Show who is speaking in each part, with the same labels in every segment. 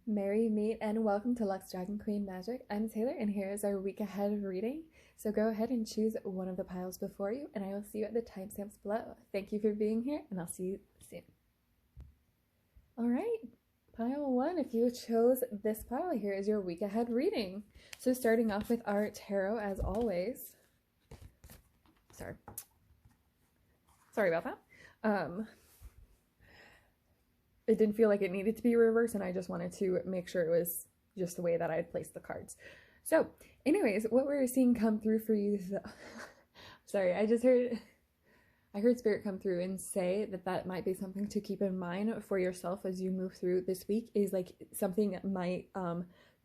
Speaker 1: Merry meet and welcome to Lux Dragon Queen Magic. I'm Taylor and here is our week ahead reading. So go ahead and choose one of the piles before you and I will see you at the timestamps below. Thank you for being here and I'll see you soon. All right, pile one, if you chose this pile, here is your week ahead reading. So starting off with our tarot as always. Sorry about that. It didn't feel like it needed to be reversed and I just wanted to make sure it was just the way that I had placed the cards. So anyways, what we're seeing come through for you, sorry, I heard Spirit come through and say that might be something to keep in mind for yourself as you move through this week, is like something that might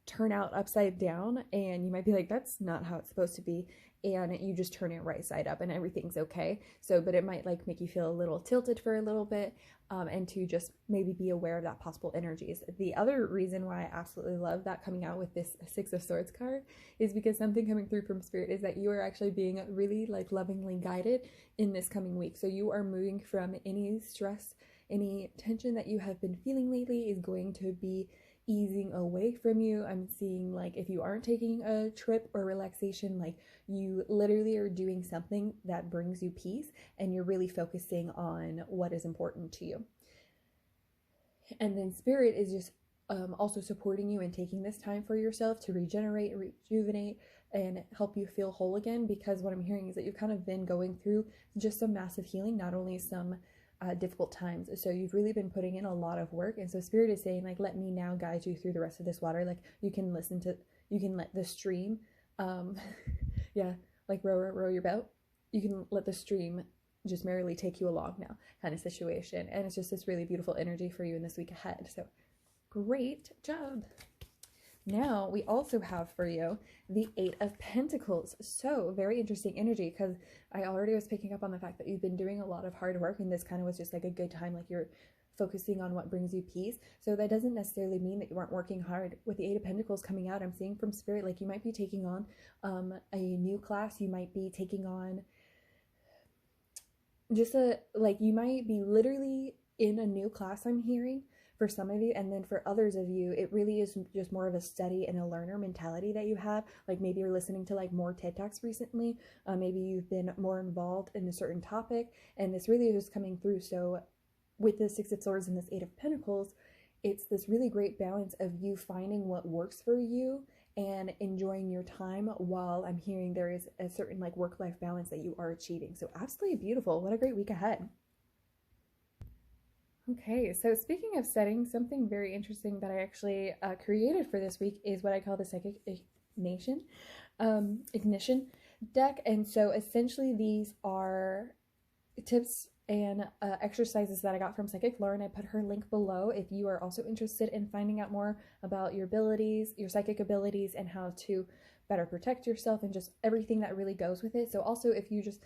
Speaker 1: turn out upside down and you might be like, that's not how it's supposed to be, and you just turn it right side up and everything's okay. So but it might like make you feel a little tilted for a little bit, and to just maybe be aware of that possible energies. The other reason why I absolutely love that coming out with this Six of Swords card is because something coming through from Spirit is that you are actually being really like lovingly guided in this coming week. So you are moving from any stress, any tension that you have been feeling lately is going to be easing away from you. I'm seeing like if you aren't taking a trip or relaxation, like you literally are doing something that brings you peace and you're really focusing on what is important to you. And then Spirit is just also supporting you and taking this time for yourself to regenerate, rejuvenate, and help you feel whole again, because what I'm hearing is that you've kind of been going through just some massive healing, not only some difficult times. So you've really been putting in a lot of work. And so Spirit is saying, like, let me now guide you through the rest of this water. Like you can let the stream, yeah, like row your boat. You can let the stream just merrily take you along now kind of situation. And it's just this really beautiful energy for you in this week ahead. So great job. Now we also have for you the Eight of Pentacles. So very interesting energy, because I already was picking up on the fact that you've been doing a lot of hard work and this kind of was just like a good time, like you're focusing on what brings you peace. So that doesn't necessarily mean that you weren't working hard. With the Eight of Pentacles coming out, I'm seeing from Spirit like you might be taking on a new class. You might be taking on just you might be literally in a new class, I'm hearing, for some of you. And then for others of you, it really is just more of a study and a learner mentality that you have. Like maybe you're listening to like more TED Talks recently. Maybe you've been more involved in a certain topic and this really is just coming through. So with the Six of Swords and this Eight of Pentacles, it's this really great balance of you finding what works for you and enjoying your time, while I'm hearing there is a certain like work-life balance that you are achieving. So absolutely beautiful. What a great week ahead. Okay, so speaking of setting, something very interesting that I actually created for this week is what I call the Psychic Ignition deck. And so essentially these are tips and exercises that I got from Psychic Lauren. I put her link below if you are also interested in finding out more about your abilities, your psychic abilities, and how to better protect yourself and just everything that really goes with it. So also if you just,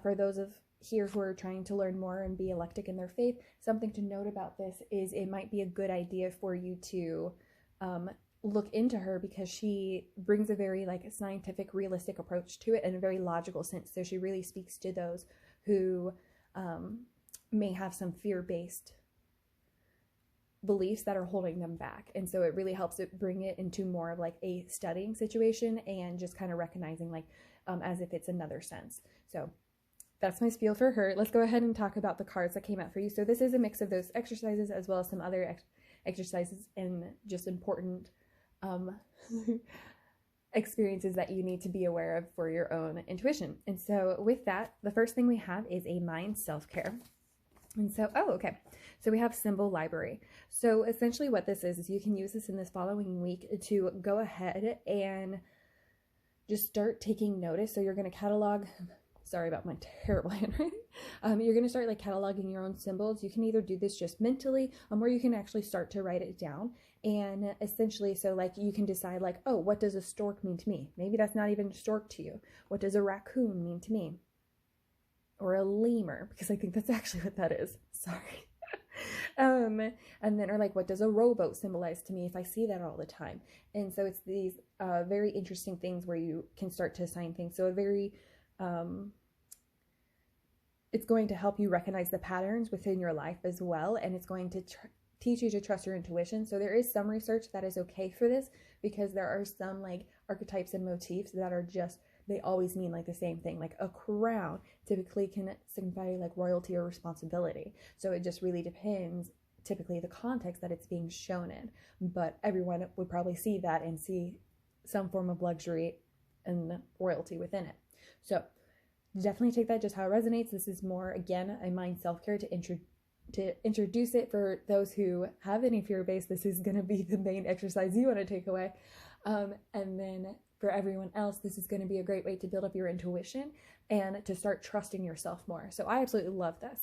Speaker 1: for those of here who are trying to learn more and be eclectic in their faith, something to note about this is it might be a good idea for you to look into her, because she brings a very like scientific, realistic approach to it in a very logical sense. So she really speaks to those who may have some fear-based beliefs that are holding them back. And so it really helps it bring it into more of like a studying situation and just kind of recognizing like as if it's another sense. So that's my spiel for her. Let's go ahead and talk about the cards that came out for you. So this is a mix of those exercises as well as some other exercises and just important experiences that you need to be aware of for your own intuition. And so with that, the first thing we have is a mind self-care. And so, so we have symbol library. So essentially what this is you can use this in this following week to go ahead and just start taking notice. So you're going to catalog, sorry about my terrible handwriting. You're going to start like cataloging your own symbols. You can either do this just mentally, or you can actually start to write it down. And essentially, so like you can decide like, oh, what does a stork mean to me? Maybe that's not even a stork to you. What does a raccoon mean to me? Or a lemur, because I think that's actually what that is. Sorry. And then, or like, what does a rowboat symbolize to me if I see that all the time? And so it's these very interesting things where you can start to assign things. So a very it's going to help you recognize the patterns within your life as well, and it's going to teach you to trust your intuition. So there is some research that is okay for this, because there are some like archetypes and motifs that are just, they always mean like the same thing. Like a crown typically can signify like royalty or responsibility. So it just really depends, typically, the context that it's being shown in. But everyone would probably see that and see some form of luxury and royalty within it. So definitely take that just how it resonates. This is more, again, a mind self-care to introduce it. For those who have any fear base, this is going to be the main exercise you want to take away. And then for everyone else, this is going to be a great way to build up your intuition and to start trusting yourself more. So I absolutely love this.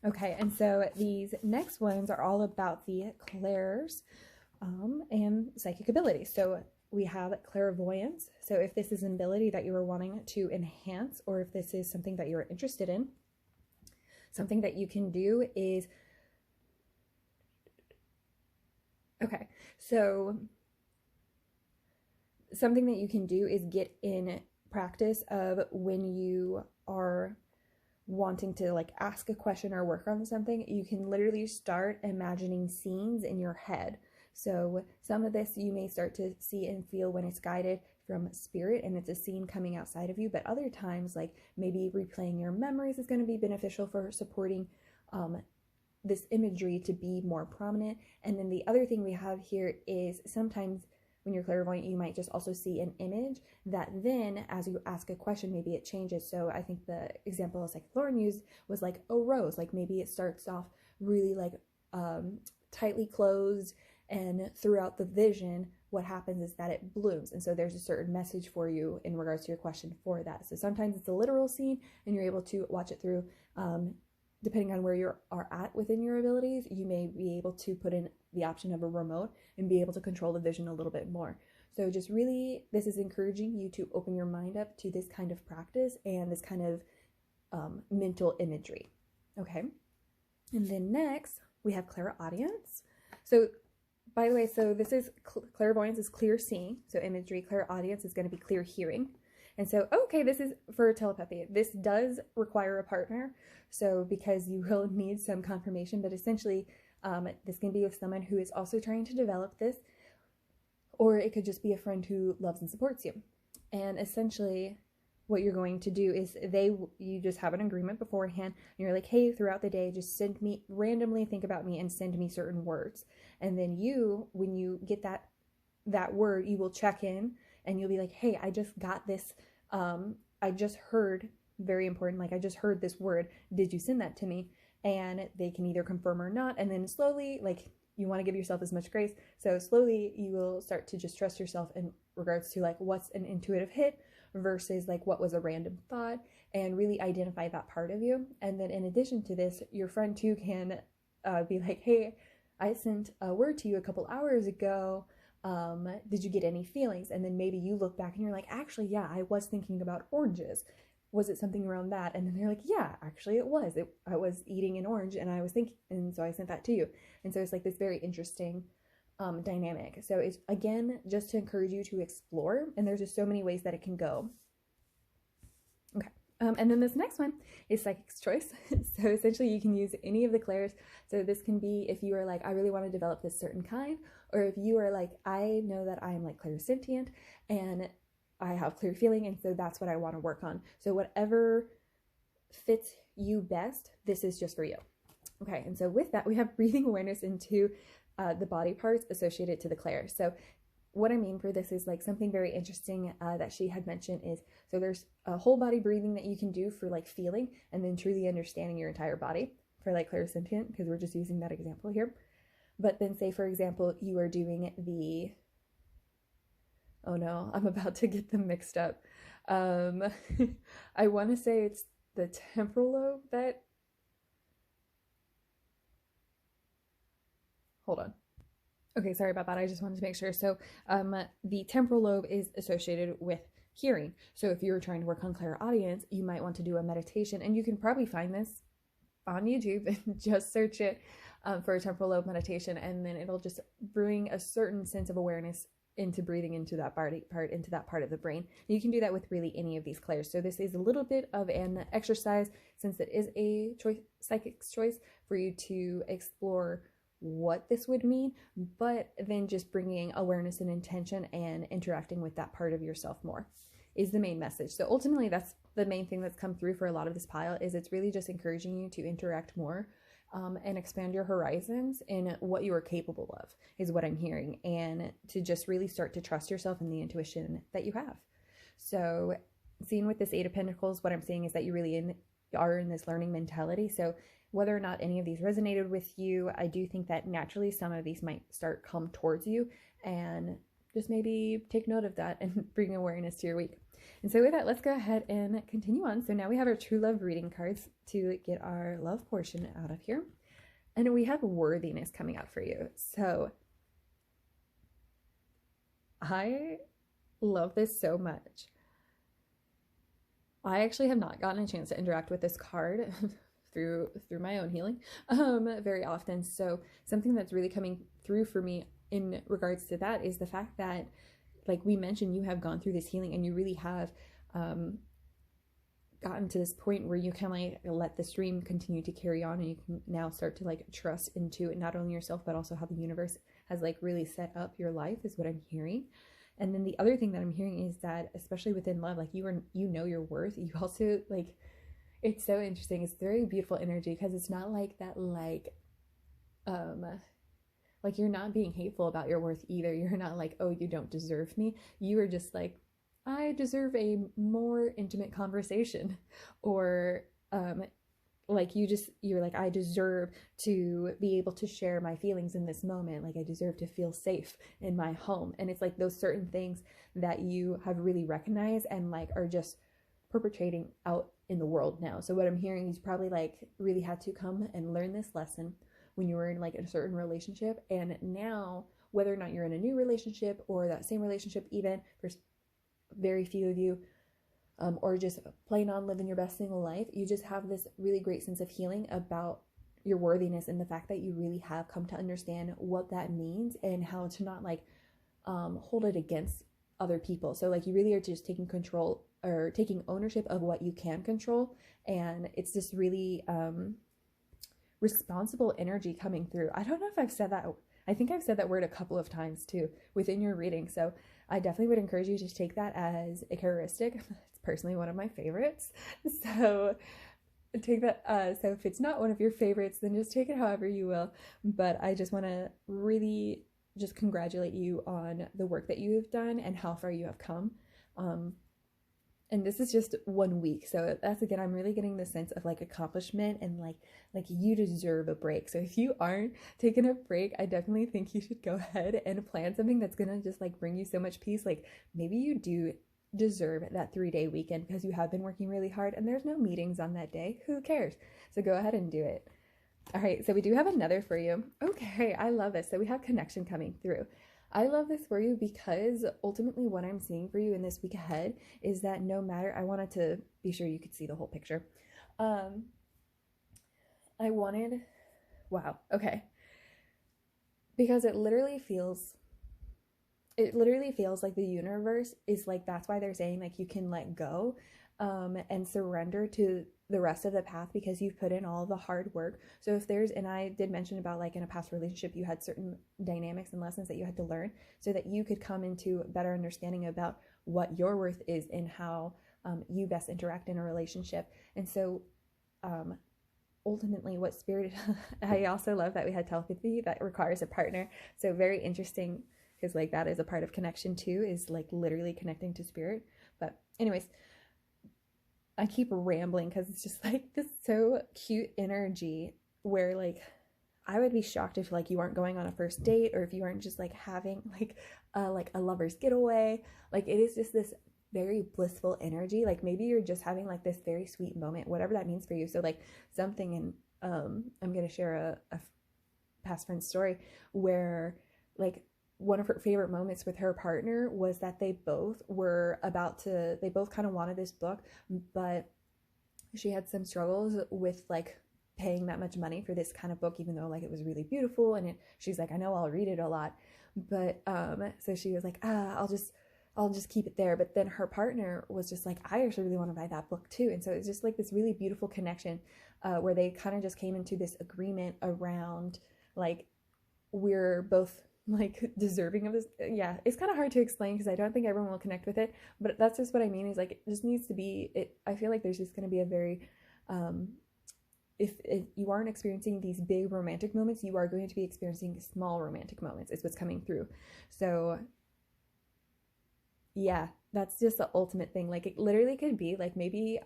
Speaker 1: Okay, and so these next ones are all about the clairs and psychic abilities. So we have clairvoyance. So if this is an ability that you are wanting to enhance, or if this is something that you're interested in, something that you can do is, okay, so something that you can do is get in practice of when you are wanting to like ask a question or work on something, you can literally start imagining scenes in your head. So some of this you may start to see and feel when it's guided from spirit and it's a scene coming outside of you, but other times, like maybe replaying your memories is going to be beneficial for supporting this imagery to be more prominent. And then the other thing we have here is sometimes when you're clairvoyant, you might just also see an image that then as you ask a question, maybe it changes. So I think the example Psychic Lauren used was like a rose. Like maybe it starts off really like tightly closed, and throughout the vision, what happens is that it blooms. And so there's a certain message for you in regards to your question for that. So sometimes it's a literal scene and you're able to watch it through. Depending on where you are at within your abilities, you may be able to put in the option of a remote and be able to control the vision a little bit more. So just really, this is encouraging you to open your mind up to this kind of practice and this kind of mental imagery. Okay. And then next we have clairaudience. So by the way, so this is clairvoyance is clear seeing. So imagery, clairaudience is going to be clear hearing. And so, okay, this is for telepathy. This does require a partner. So because you will need some confirmation, but essentially this can be with someone who is also trying to develop this, or it could just be a friend who loves and supports you. And essentially what you're going to do is you just have an agreement beforehand, and you're like, hey, throughout the day, just randomly think about me and send me certain words. And then when you get that word, you will check in and you'll be like, hey, I just got this. I just heard, very important, like I just heard this word. Did you send that to me? And they can either confirm or not. And then slowly, like you want to give yourself as much grace. So slowly you will start to just trust yourself in regards to like what's an intuitive hit versus like what was a random thought, and really identify that part of you. And then in addition to this, your friend too can be like, hey, I sent a word to you a couple hours ago. Did you get any feelings? And then maybe you look back and you're like, actually, yeah, I was thinking about oranges. Was it something around that? And then they're like, yeah, actually it was. I was eating an orange and I was thinking, and so I sent that to you. And so it's like this very interesting dynamic. So it's, again, just to encourage you to explore, and there's just so many ways that it can go. Okay. And then this next one is psychic's choice. So essentially you can use any of the clairs. So this can be if you are like, I really want to develop this certain kind, or if you are like, I know that I am like clairsentient and I have clear feeling, and so that's what I want to work on. So whatever fits you best, this is just for you. Okay, and so with that, we have breathing awareness into the body parts associated to the clairs. So what I mean for this is like something very interesting that she had mentioned is, so there's a whole body breathing that you can do for like feeling and then truly understanding your entire body for like clairsentient, because we're just using that example here. But then say, for example, you are doing the, oh no, I'm about to get them mixed up. I want to say it's the temporal lobe that, hold on. Okay, sorry about that. I just wanted to make sure. So the temporal lobe is associated with hearing. So if you're trying to work on clairaudience, you might want to do a meditation, and you can probably find this on YouTube and just search it for a temporal lobe meditation, and then it'll just bring a certain sense of awareness into breathing into that body part, into that part of the brain. And you can do that with really any of these clairs. So this is a little bit of an exercise, since it is a choice, psychic's choice, for you to explore what this would mean, but then just bringing awareness and intention and interacting with that part of yourself more is the main message. So ultimately, that's the main thing that's come through for a lot of this pile, is it's really just encouraging you to interact more, and expand your horizons in what you are capable of, is what I'm hearing, and to just really start to trust yourself and the intuition that you have. So seeing with this Eight of Pentacles, what I'm seeing is that you really are in this learning mentality. So whether or not any of these resonated with you, I do think that naturally some of these might start come towards you, and just maybe take note of that and bring awareness to your week. And so with that, let's go ahead and continue on. So now we have our true love reading cards to get our love portion out of here. And we have worthiness coming out for you. So I love this so much. I actually have not gotten a chance to interact with this card through my own healing very often. So something that's really coming through for me in regards to that is the fact that, like we mentioned, you have gone through this healing and you really have gotten to this point where you can like let the stream continue to carry on, and you can now start to like trust into not only yourself but also how the universe has like really set up your life, is what I'm hearing. And then the other thing that I'm hearing is that, especially within love, like you know your worth. You also like, it's so interesting. It's very beautiful energy, because it's not like that like you're not being hateful about your worth either. You're not like, oh, you don't deserve me. You are just like, I deserve a more intimate conversation. Or like you're like, I deserve to be able to share my feelings in this moment. Like I deserve to feel safe in my home. And it's like those certain things that you have really recognized and like are just perpetrating out in the world now. So what I'm hearing is probably like really had to come and learn this lesson when you were in like a certain relationship, and now whether or not you're in a new relationship or that same relationship, even for very few of you, or just plain on living your best single life, you just have this really great sense of healing about your worthiness and the fact that you really have come to understand what that means and how to not like hold it against other people. So like you really are just taking control or taking ownership of what you can control, and it's this really responsible energy coming through. I don't know if I've said that. I think I've said that word a couple of times too within your reading. So I definitely would encourage you to take that as a characteristic. It's personally one of my favorites. So take that. So if it's not one of your favorites, then just take it however you will. But I just want to really just congratulate you on the work that you have done and how far you have come. And this is just 1 week. So that's, again, I'm really getting the sense of like accomplishment and like you deserve a break. So if you aren't taking a break, I definitely think you should go ahead and plan something that's going to just like bring you so much peace. Like maybe you do deserve that 3-day weekend because you have been working really hard and there's no meetings on that day. Who cares? So go ahead and do it. All right. So we do have another for you. Okay. I love this. So we have connection coming through. I love this for you because ultimately what I'm seeing for you in this week ahead is that no matter, I wanted to be sure you could see the whole picture. Wow, okay. Because it literally feels like the universe is like, that's why they're saying like you can let go and surrender to the rest of the path because you've put in all the hard work. So if there's, and I did mention about like in a past relationship, you had certain dynamics and lessons that you had to learn so that you could come into better understanding about what your worth is and how you best interact in a relationship. And so ultimately what spirit, I also love that we had telepathy that requires a partner. So very interesting because like that is a part of connection too, is like literally connecting to spirit. But anyways, I keep rambling because it's just like this so cute energy where like I would be shocked if like you aren't going on a first date or if you aren't just like having like a lover's getaway. Like it is just this very blissful energy. Like maybe you're just having like this very sweet moment, whatever that means for you. So like something, and I'm gonna share a past friend story where like one of her favorite moments with her partner was that they both kind of wanted this book, but she had some struggles with like paying that much money for this kind of book, even though like it was really beautiful. And she's like, I know I'll read it a lot. But so she was like, I'll just keep it there. But then her partner was just like, I actually really want to buy that book too. And so it's just like this really beautiful connection where they kind of just came into this agreement around like we're both like deserving of this. Yeah, it's kind of hard to explain because I don't think everyone will connect with it, but that's just what I mean is like it just needs to be it. I feel like there's just going to be a very if you aren't experiencing these big romantic moments, you are going to be experiencing small romantic moments is what's coming through. So yeah, that's just the ultimate thing. Like it literally could be like maybe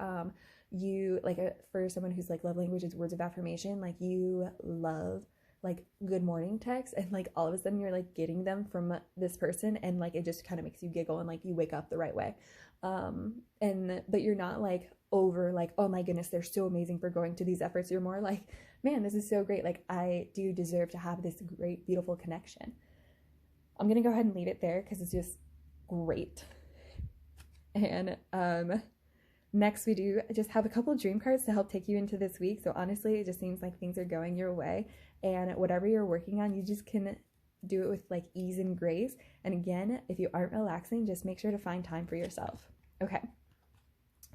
Speaker 1: you like for someone who's like love language is words of affirmation, like you love like good morning texts and like all of a sudden you're like getting them from this person and like it just kind of makes you giggle and like you wake up the right way. And but you're not like over like, oh my goodness, they're so amazing for going to these efforts. You're more like, man, this is so great. Like I do deserve to have this great, beautiful connection. I'm gonna go ahead and leave it there because it's just great. And next we do just have a couple dream cards to help take you into this week. So honestly, it just seems like things are going your way and whatever you're working on, you just can do it with like ease and grace. And again, if you aren't relaxing, just make sure to find time for yourself. Okay.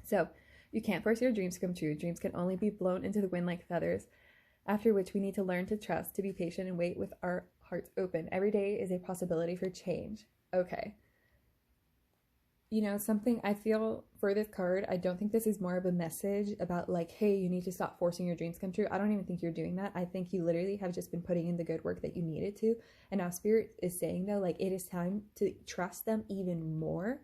Speaker 1: So you can't force your dreams to come true. Dreams can only be blown into the wind like feathers, after which we need to learn to trust, to be patient and wait with our hearts open. Every day is a possibility for change. Okay. You know, something I feel for this card, I don't think this is more of a message about like, hey, you need to stop forcing your dreams come true. I don't even think you're doing that. I think you literally have just been putting in the good work that you needed to. And now Spirit is saying though, like it is time to trust them even more.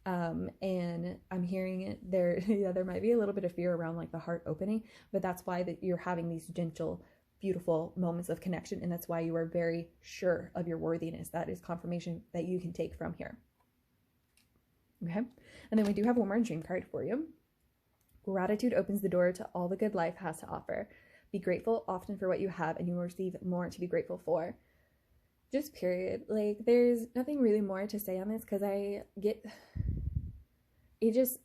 Speaker 1: And I'm hearing it there, yeah, there might be a little bit of fear around like the heart opening, but that's why that you're having these gentle, beautiful moments of connection. And that's why you are very sure of your worthiness. That is confirmation that you can take from here. Okay. And then we do have one more dream card for you. Gratitude opens the door to all the good life has to offer. Be grateful often for what you have and you will receive more to be grateful for. Just period. Like there's nothing really more to say on this because I just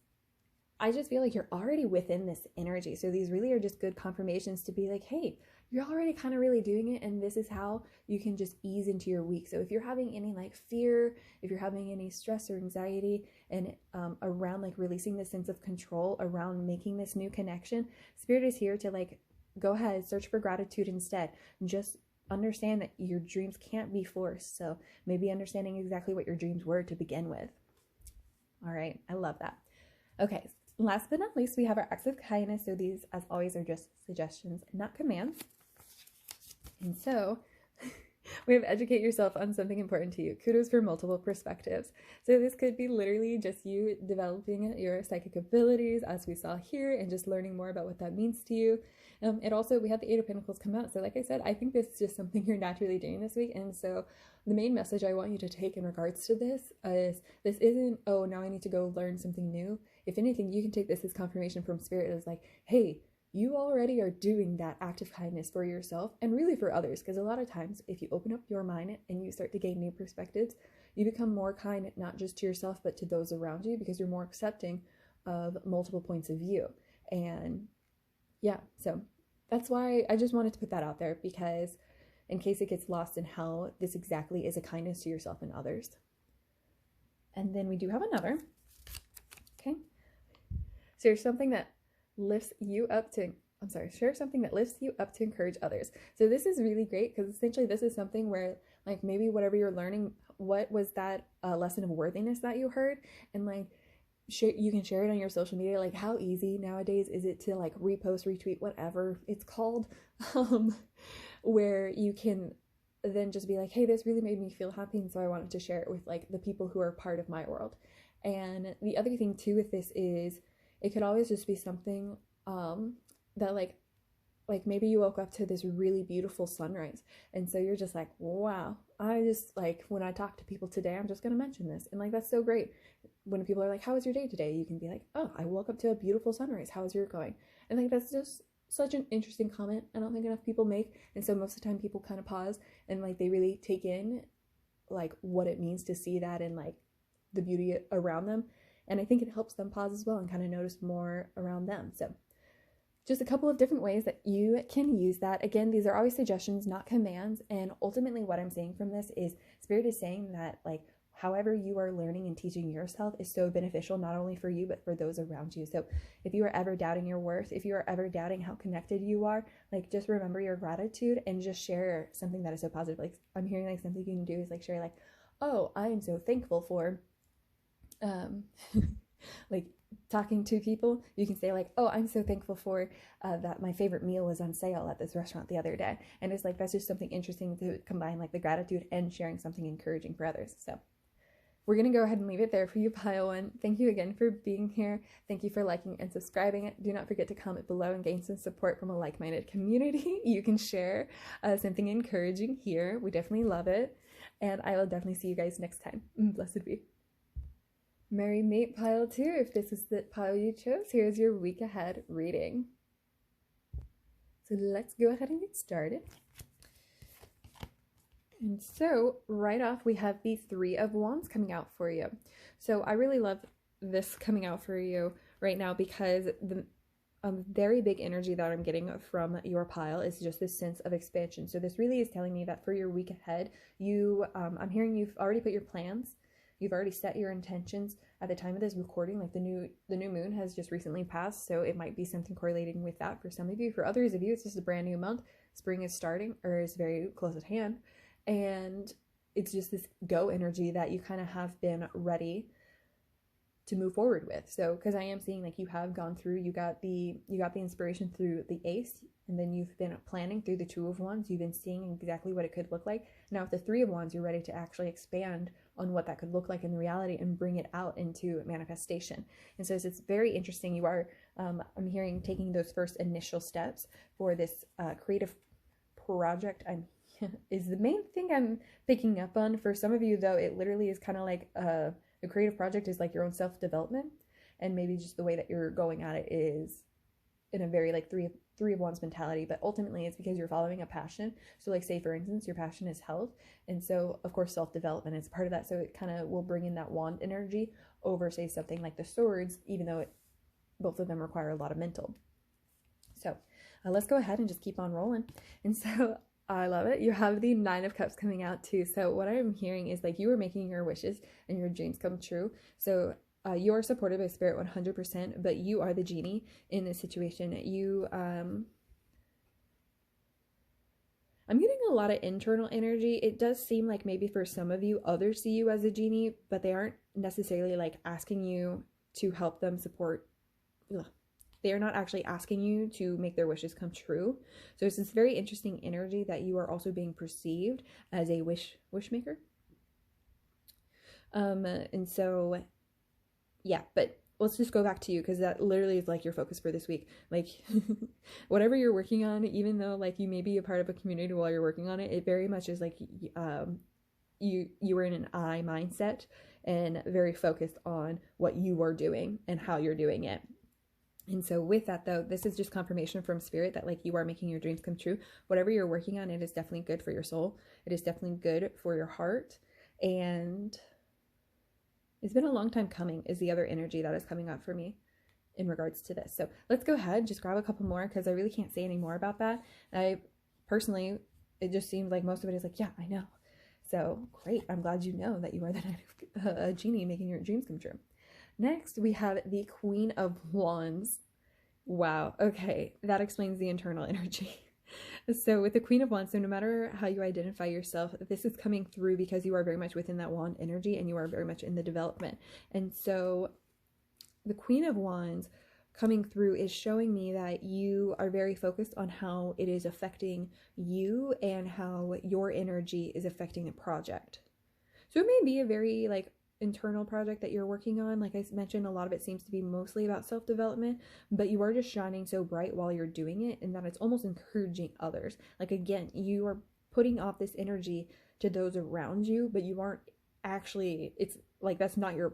Speaker 1: feel like you're already within this energy. So these really are just good confirmations to be like, hey, you're already kind of really doing it. And this is how you can just ease into your week. So if you're having any like fear, if you're having any stress or anxiety and around like releasing this sense of control around making this new connection, Spirit is here to like, go ahead, search for gratitude instead. Just understand that your dreams can't be forced. So maybe understanding exactly what your dreams were to begin with. All right. I love that. Okay. Last but not least, we have our acts of kindness. So these, as always, are just suggestions, not commands. And so we have educate yourself on something important to you. Kudos for multiple perspectives. So this could be literally just you developing your psychic abilities, as we saw here, and just learning more about what that means to you. And also, we had the Eight of Pentacles come out. So like I said, I think this is just something you're naturally doing this week. And so the main message I want you to take in regards to this is this isn't, oh, now I need to go learn something new. If anything, you can take this as confirmation from Spirit as like, hey, you already are doing that act of kindness for yourself and really for others. Because a lot of times, if you open up your mind and you start to gain new perspectives, you become more kind, not just to yourself, but to those around you, because you're more accepting of multiple points of view. And yeah, so that's why I just wanted to put that out there, because in case it gets lost in how this exactly is a kindness to yourself and others. And then we do have another. Okay. So here's something that lifts you up to, share something that lifts you up to encourage others. So this is really great because essentially this is something where like maybe whatever you're learning, what was that lesson of worthiness that you heard, and like you can share it on your social media. Like how easy nowadays is it to like repost, retweet, whatever it's called, where you can then just be like, hey, this really made me feel happy, and so I wanted to share it with like the people who are part of my world. And the other thing too with this is it could always just be something that like maybe you woke up to this really beautiful sunrise, and so you're just like, wow, I just like when I talk to people today, I'm just gonna mention this, and like that's so great. When people are like, how was your day today, you can be like, oh, I woke up to a beautiful sunrise, how is yours going? And like that's just such an interesting comment I don't think enough people make. And so most of the time people kind of pause and like they really take in like what it means to see that and like the beauty around them. And I think it helps them pause as well and kind of notice more around them. So just a couple of different ways that you can use that. Again, these are always suggestions, not commands. And ultimately what I'm saying from this is Spirit is saying that like however you are learning and teaching yourself is so beneficial, not only for you, but for those around you. So if you are ever doubting your worth, if you are ever doubting how connected you are, like just remember your gratitude and just share something that is so positive. Like I'm hearing like something you can do is like share like, oh, I am so thankful for, like talking to people, you can say like, oh, I'm so thankful for that my favorite meal was on sale at this restaurant the other day. And it's like, that's just something interesting to combine like the gratitude and sharing something encouraging for others. So we're going to go ahead and leave it there for you, pile one. Thank you again for being here. Thank you for liking and subscribing. Do not forget to comment below and gain some support from a like-minded community. You can share something encouraging here. We definitely love it. And I will definitely see you guys next time. Blessed be. Merry mate pile 2. If this is the pile you chose, here's your week ahead reading. So let's go ahead and get started. And so right off, we have the 3 of Wands coming out for you. So I really love this coming out for you right now because the very big energy that I'm getting from your pile is just this sense of expansion. So this really is telling me that for your week ahead, I'm hearing you've already put your plans. You've already set your intentions at the time of this recording. Like the new moon has just recently passed, so it might be something correlating with that for some of you. For others of you, it's just a brand new month. Spring is starting or is very close at hand, and it's just this go energy that you kind of have been ready to move forward with. So because I am seeing like you have gone through, you got the inspiration through the Ace, and then you've been planning through the 2 of Wands. You've been seeing exactly what it could look like. Now with the 3 of Wands, you're ready to actually expand on what that could look like in reality and bring it out into manifestation. And so it's very interesting. You are, I'm hearing, taking those first initial steps for this creative project. Is the main thing I'm picking up on. For some of you though, it literally is kind of like a creative project is like your own self-development, and maybe just the way that you're going at it is in a very like three of Wands mentality, but ultimately it's because you're following a passion. So like say for instance, your passion is health, and so of course self-development is part of that. So it kind of will bring in that wand energy over say something like the swords, even though both of them require a lot of mental. So let's go ahead and just keep on rolling. And so I love it. You have the 9 of Cups coming out too. So what I'm hearing is like you are making your wishes and your dreams come true. So you are supported by Spirit 100%, but you are the genie in this situation. I'm getting a lot of internal energy. It does seem like maybe for some of you, others see you as a genie, but they aren't necessarily like asking you to help them support. They are not actually asking you to make their wishes come true. So it's this very interesting energy that you are also being perceived as a wish maker. And so, yeah, but let's just go back to you, because that literally is like your focus for this week. Like whatever you're working on, even though like you may be a part of a community while you're working on it, it very much is like you were in an I mindset and very focused on what you are doing and how you're doing it. And so with that though, this is just confirmation from Spirit that like you are making your dreams come true. Whatever you're working on, it is definitely good for your soul. It is definitely good for your heart. And it's been a long time coming is the other energy that is coming up for me in regards to this. So let's go ahead, just grab a couple more, because I really can't say any more about that. I personally, it just seems like most of it is like, yeah, I know. So great. I'm glad you know that you are the genie making your dreams come true. Next, we have the Queen of Wands. Wow. Okay. That explains the internal energy. So with the Queen of Wands, so no matter how you identify yourself, this is coming through because you are very much within that wand energy and you are very much in the development. And so the Queen of Wands coming through is showing me that you are very focused on how it is affecting you and how your energy is affecting the project. So it may be a very like internal project that you're working on. Like I mentioned, a lot of it seems to be mostly about self-development, but you are just shining so bright while you're doing it, and that it's almost encouraging others. Like again, you are putting off this energy to those around you, but you aren't actually, it's like that's not your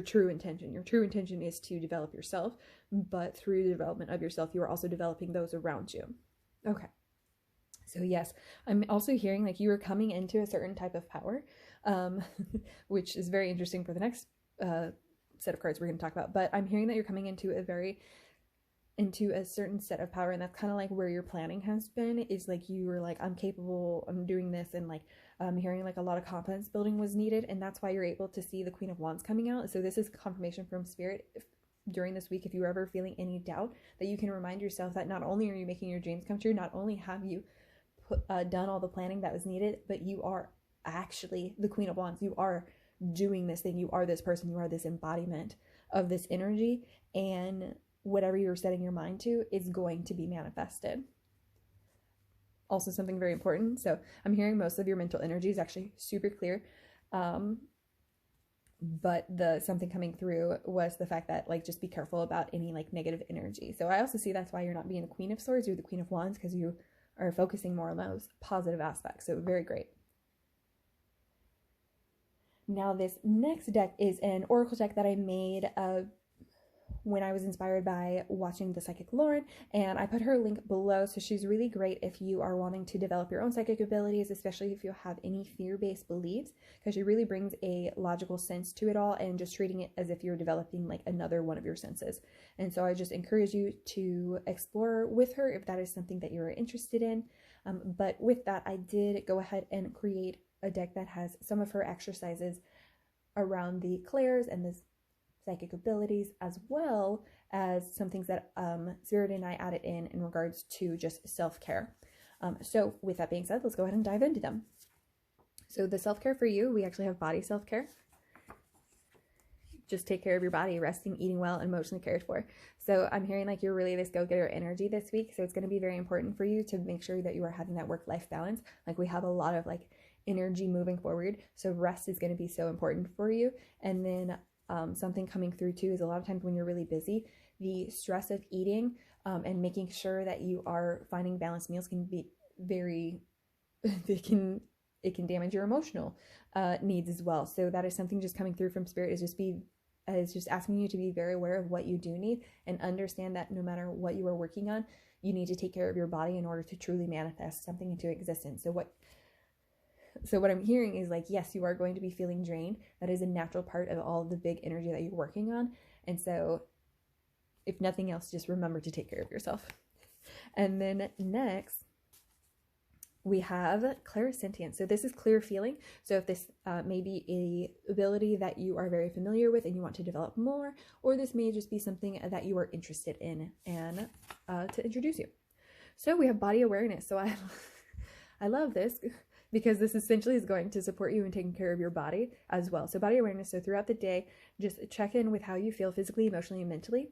Speaker 1: true intention. Your true intention is to develop yourself, but through the development of yourself, you are also developing those around you. Okay. So yes, I'm also hearing like you are coming into a certain type of power, which is very interesting for the next set of cards we're going to talk about. But I'm hearing that you're coming into a very into a certain set of power. And that's kind of like where your planning has been, is like you were like, I'm capable, I'm doing this, and like hearing like a lot of confidence building was needed, and that's why you're able to see the Queen of Wands coming out. So this is confirmation from Spirit during this week, if you're ever feeling any doubt, that you can remind yourself that not only are you making your dreams come true, not only have you done all the planning that was needed, but you are actually the Queen of Wands. You are doing this thing. You are this person. You are this embodiment of this energy, and whatever you're setting your mind to is going to be manifested. Also, something very important. So I'm hearing most of your mental energy is actually super clear. But the something coming through was the fact that like, just be careful about any like negative energy. So I also see that's why you're not being the Queen of Swords, you're the Queen of Wands, because you are focusing more on those positive aspects. So very great. Now this next deck is an oracle deck that I made when I was inspired by watching the psychic Lauren, and I put her link below. So she's really great if you are wanting to develop your own psychic abilities, especially if you have any fear-based beliefs, because she really brings a logical sense to it all, and just treating it as if you're developing like another one of your senses. And so I just encourage you to explore with her if that is something that you're interested in. But with that, I did go ahead and create a deck that has some of her exercises around the clairs and the psychic abilities, as well as some things that Spirit and I added in regards to just self-care. So with that being said, let's go ahead and dive into them. So the self-care for you, we actually have body self-care. Just take care of your body, resting, eating well, and emotionally cared for. So I'm hearing like you're really this go-getter energy this week. So it's going to be very important for you to make sure that you are having that work-life balance. Like, we have a lot of like energy moving forward. So rest is going to be so important for you. And then something coming through too is a lot of times when you're really busy, the stress of eating and making sure that you are finding balanced meals can be very, it can damage your emotional needs as well. So that is something just coming through from Spirit, is just asking you to be very aware of what you do need, and understand that no matter what you are working on, you need to take care of your body in order to truly manifest something into existence. So what I'm hearing is like, yes, you are going to be feeling drained. That is a natural part of all the big energy that you're working on. And so if nothing else, just remember to take care of yourself. And then next, we have clairsentience. So this is clear feeling. So if this may be a ability that you are very familiar with and you want to develop more, or this may just be something that you are interested in, and to introduce you. So we have body awareness. So I love this, because this essentially is going to support you in taking care of your body as well. So body awareness. So throughout the day, just check in with how you feel physically, emotionally, and mentally.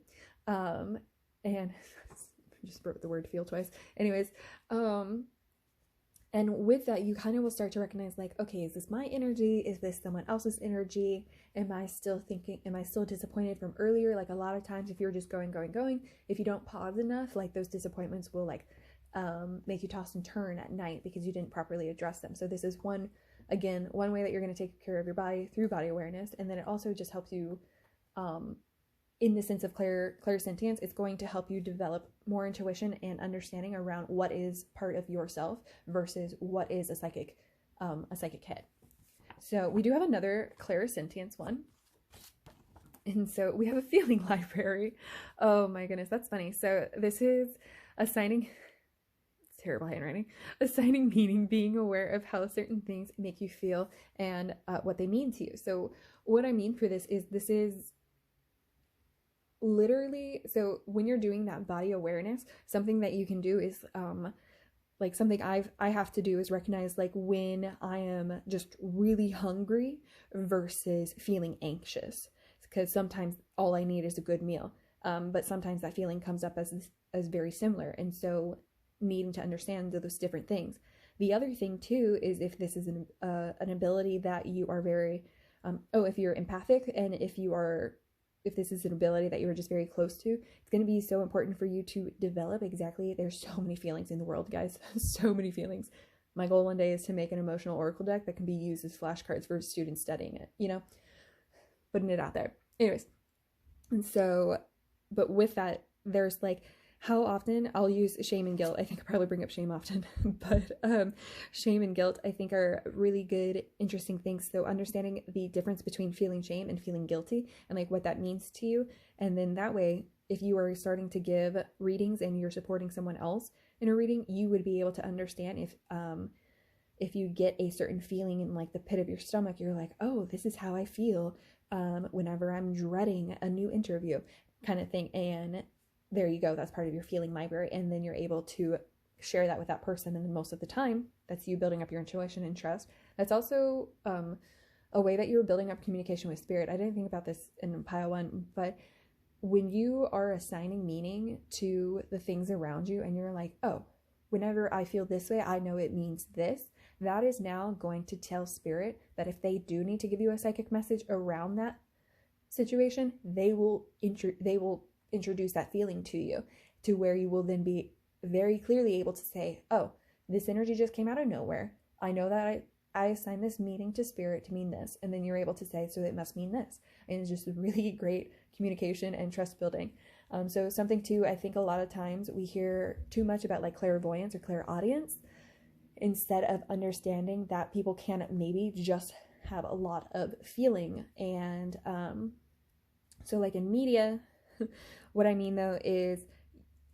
Speaker 1: And I just wrote the word feel twice. Anyways, and with that, you kind of will start to recognize like, okay, is this my energy? Is this someone else's energy? Am I still disappointed from earlier? Like, a lot of times if you're just going, if you don't pause enough, like those disappointments will like make you toss and turn at night because you didn't properly address them. So this is one way that you're going to take care of your body through body awareness. And then it also just helps you in the sense of clairsentience. It's going to help you develop more intuition and understanding around what is part of yourself versus what is a psychic head. So we do have another clairsentience one. And so we have a feeling library. Oh my goodness, that's funny. So this is assigning, terrible handwriting, assigning meaning, being aware of how certain things make you feel and what they mean to you. So what I mean for this is literally, so when you're doing that body awareness, something that you can do is like something I have to do is recognize like when I am just really hungry versus feeling anxious, because sometimes all I need is a good meal, but sometimes that feeling comes up as very similar, and so needing to understand those different things. The other thing too is if this is an ability that you are very if you're empathic, and if this is an ability that you're just very close to, it's going to be so important for you to develop exactly. There's so many feelings in the world, guys. So many feelings. My goal one day is to make an emotional oracle deck that can be used as flashcards for students studying it, putting it out there. Anyways, and so, but with that, there's like, how often I'll use shame and guilt. I think I probably bring up shame often, but shame and guilt I think are really good, interesting things. So understanding the difference between feeling shame and feeling guilty, and like what that means to you. And then that way, if you are starting to give readings and you're supporting someone else in a reading, you would be able to understand if you get a certain feeling in like the pit of your stomach, you're like, oh, this is how I feel whenever I'm dreading a new interview kind of thing. And there you go. That's part of your feeling library. And then you're able to share that with that person. And then most of the time, that's you building up your intuition and trust. That's also a way that you're building up communication with spirit. I didn't think about this in pile one, but when you are assigning meaning to the things around you and you're like, oh, whenever I feel this way, I know it means this. That is now going to tell spirit that if they do need to give you a psychic message around that situation, they will introduce that feeling to you, to where you will then be very clearly able to say, oh, this energy just came out of nowhere. I know that I assigned this meaning to spirit to mean this. And then you're able to say, so it must mean this. And it's just really great communication and trust building. So something too, I think a lot of times we hear too much about like clairvoyance or clairaudience, instead of understanding that people can maybe just have a lot of feeling. And so like in media, what I mean though is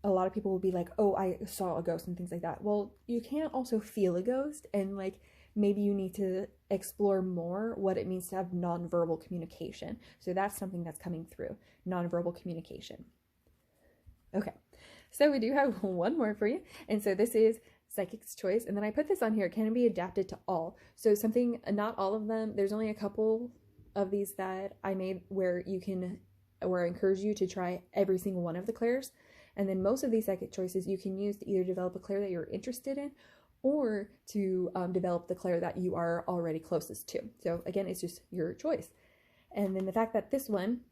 Speaker 1: a lot of people will be like, oh, I saw a ghost and things like that. Well, you can also feel a ghost, and like maybe you need to explore more what it means to have nonverbal communication. So that's something that's coming through, nonverbal communication. Okay, so we do have one more for you. And so this is Psychic's Choice. And then I put this on here, it can be adapted to all. So something, not all of them, there's only a couple of these that I made where I encourage you to try every single one of the clairs. And then most of these psychic choices you can use to either develop a clair that you're interested in, or to develop the clair that you are already closest to. So again, it's just your choice. And then the fact that this one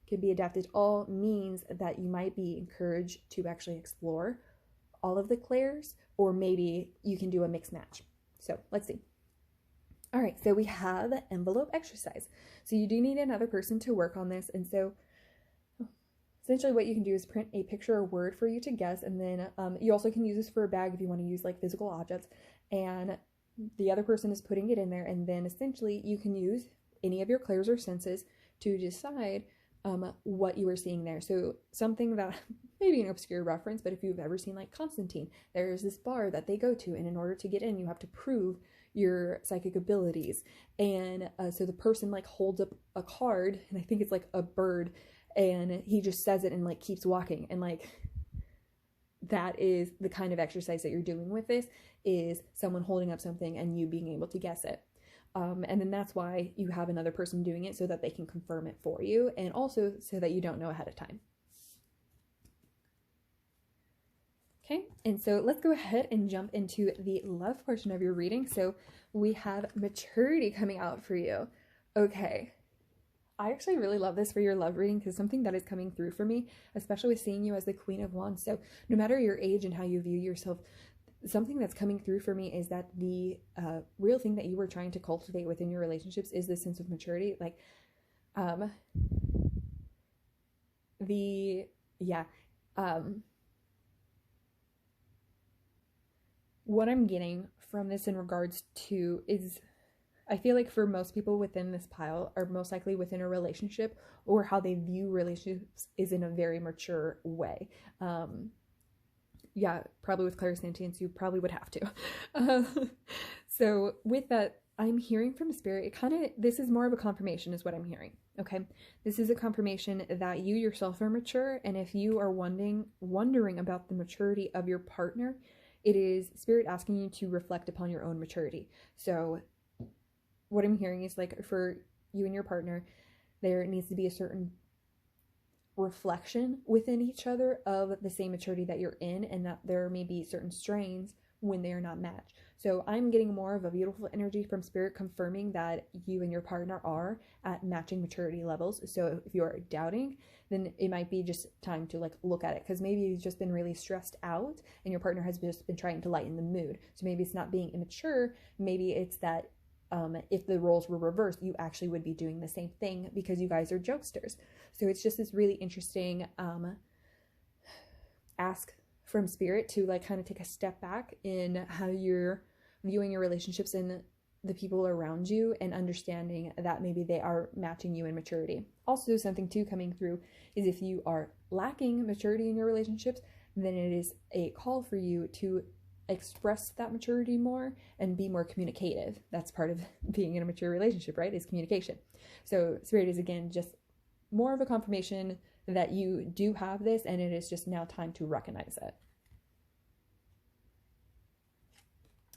Speaker 1: can be adapted all means that you might be encouraged to actually explore all of the clairs, or maybe you can do a mix match. So let's see. All right, so we have the envelope exercise. So you do need another person to work on this. And so essentially what you can do is print a picture or word for you to guess. And then you also can use this for a bag if you want to use like physical objects. And the other person is putting it in there. And then essentially you can use any of your clairs or senses to decide what you were seeing there. So something that maybe an obscure reference, but if you've ever seen like Constantine, there's this bar that they go to, and in order to get in, you have to prove your psychic abilities. And so the person like holds up a card, and I think it's like a bird, and he just says it and like keeps walking. And like that is the kind of exercise that you're doing with this, is someone holding up something and you being able to guess it. And then that's why you have another person doing it, so that they can confirm it for you, and also so that you don't know ahead of time. Okay, and so let's go ahead and jump into the love portion of your reading. So we have maturity coming out for you. Okay, I actually really love this for your love reading, because something that is coming through for me, especially with seeing you as the Queen of Wands. So no matter your age and how you view yourself, something that's coming through for me is that the real thing that you were trying to cultivate within your relationships is this sense of maturity. Like, what I'm getting from this in regards to is, I feel like for most people within this pile are most likely within a relationship, or how they view relationships is in a very mature way. Yeah, probably with clairsentience, you probably would have to. So with that, I'm hearing from spirit, this is more of a confirmation is what I'm hearing. Okay. This is a confirmation that you yourself are mature. And if you are wondering about the maturity of your partner, it is spirit asking you to reflect upon your own maturity. So what I'm hearing is like, for you and your partner, there needs to be a certain reflection within each other of the same maturity that you're in, and that there may be certain strains when they are not matched. So I'm getting more of a beautiful energy from spirit confirming that you and your partner are at matching maturity levels. So if you're doubting, then it might be just time to like look at it, because maybe you've just been really stressed out and your partner has just been trying to lighten the mood. So maybe it's not being immature, maybe it's that if the roles were reversed, you actually would be doing the same thing, because you guys are jokesters. So it's just this really interesting ask from spirit to like kind of take a step back in how you're viewing your relationships, and the people around you and understanding that maybe they are matching you in maturity. Also, something too coming through is if you are lacking maturity in your relationships, then it is a call for you to express that maturity more and be more communicative. That's part of being in a mature relationship, right? Is communication. So Spirit is again just more of a confirmation that you do have this, and it is just now time to recognize it.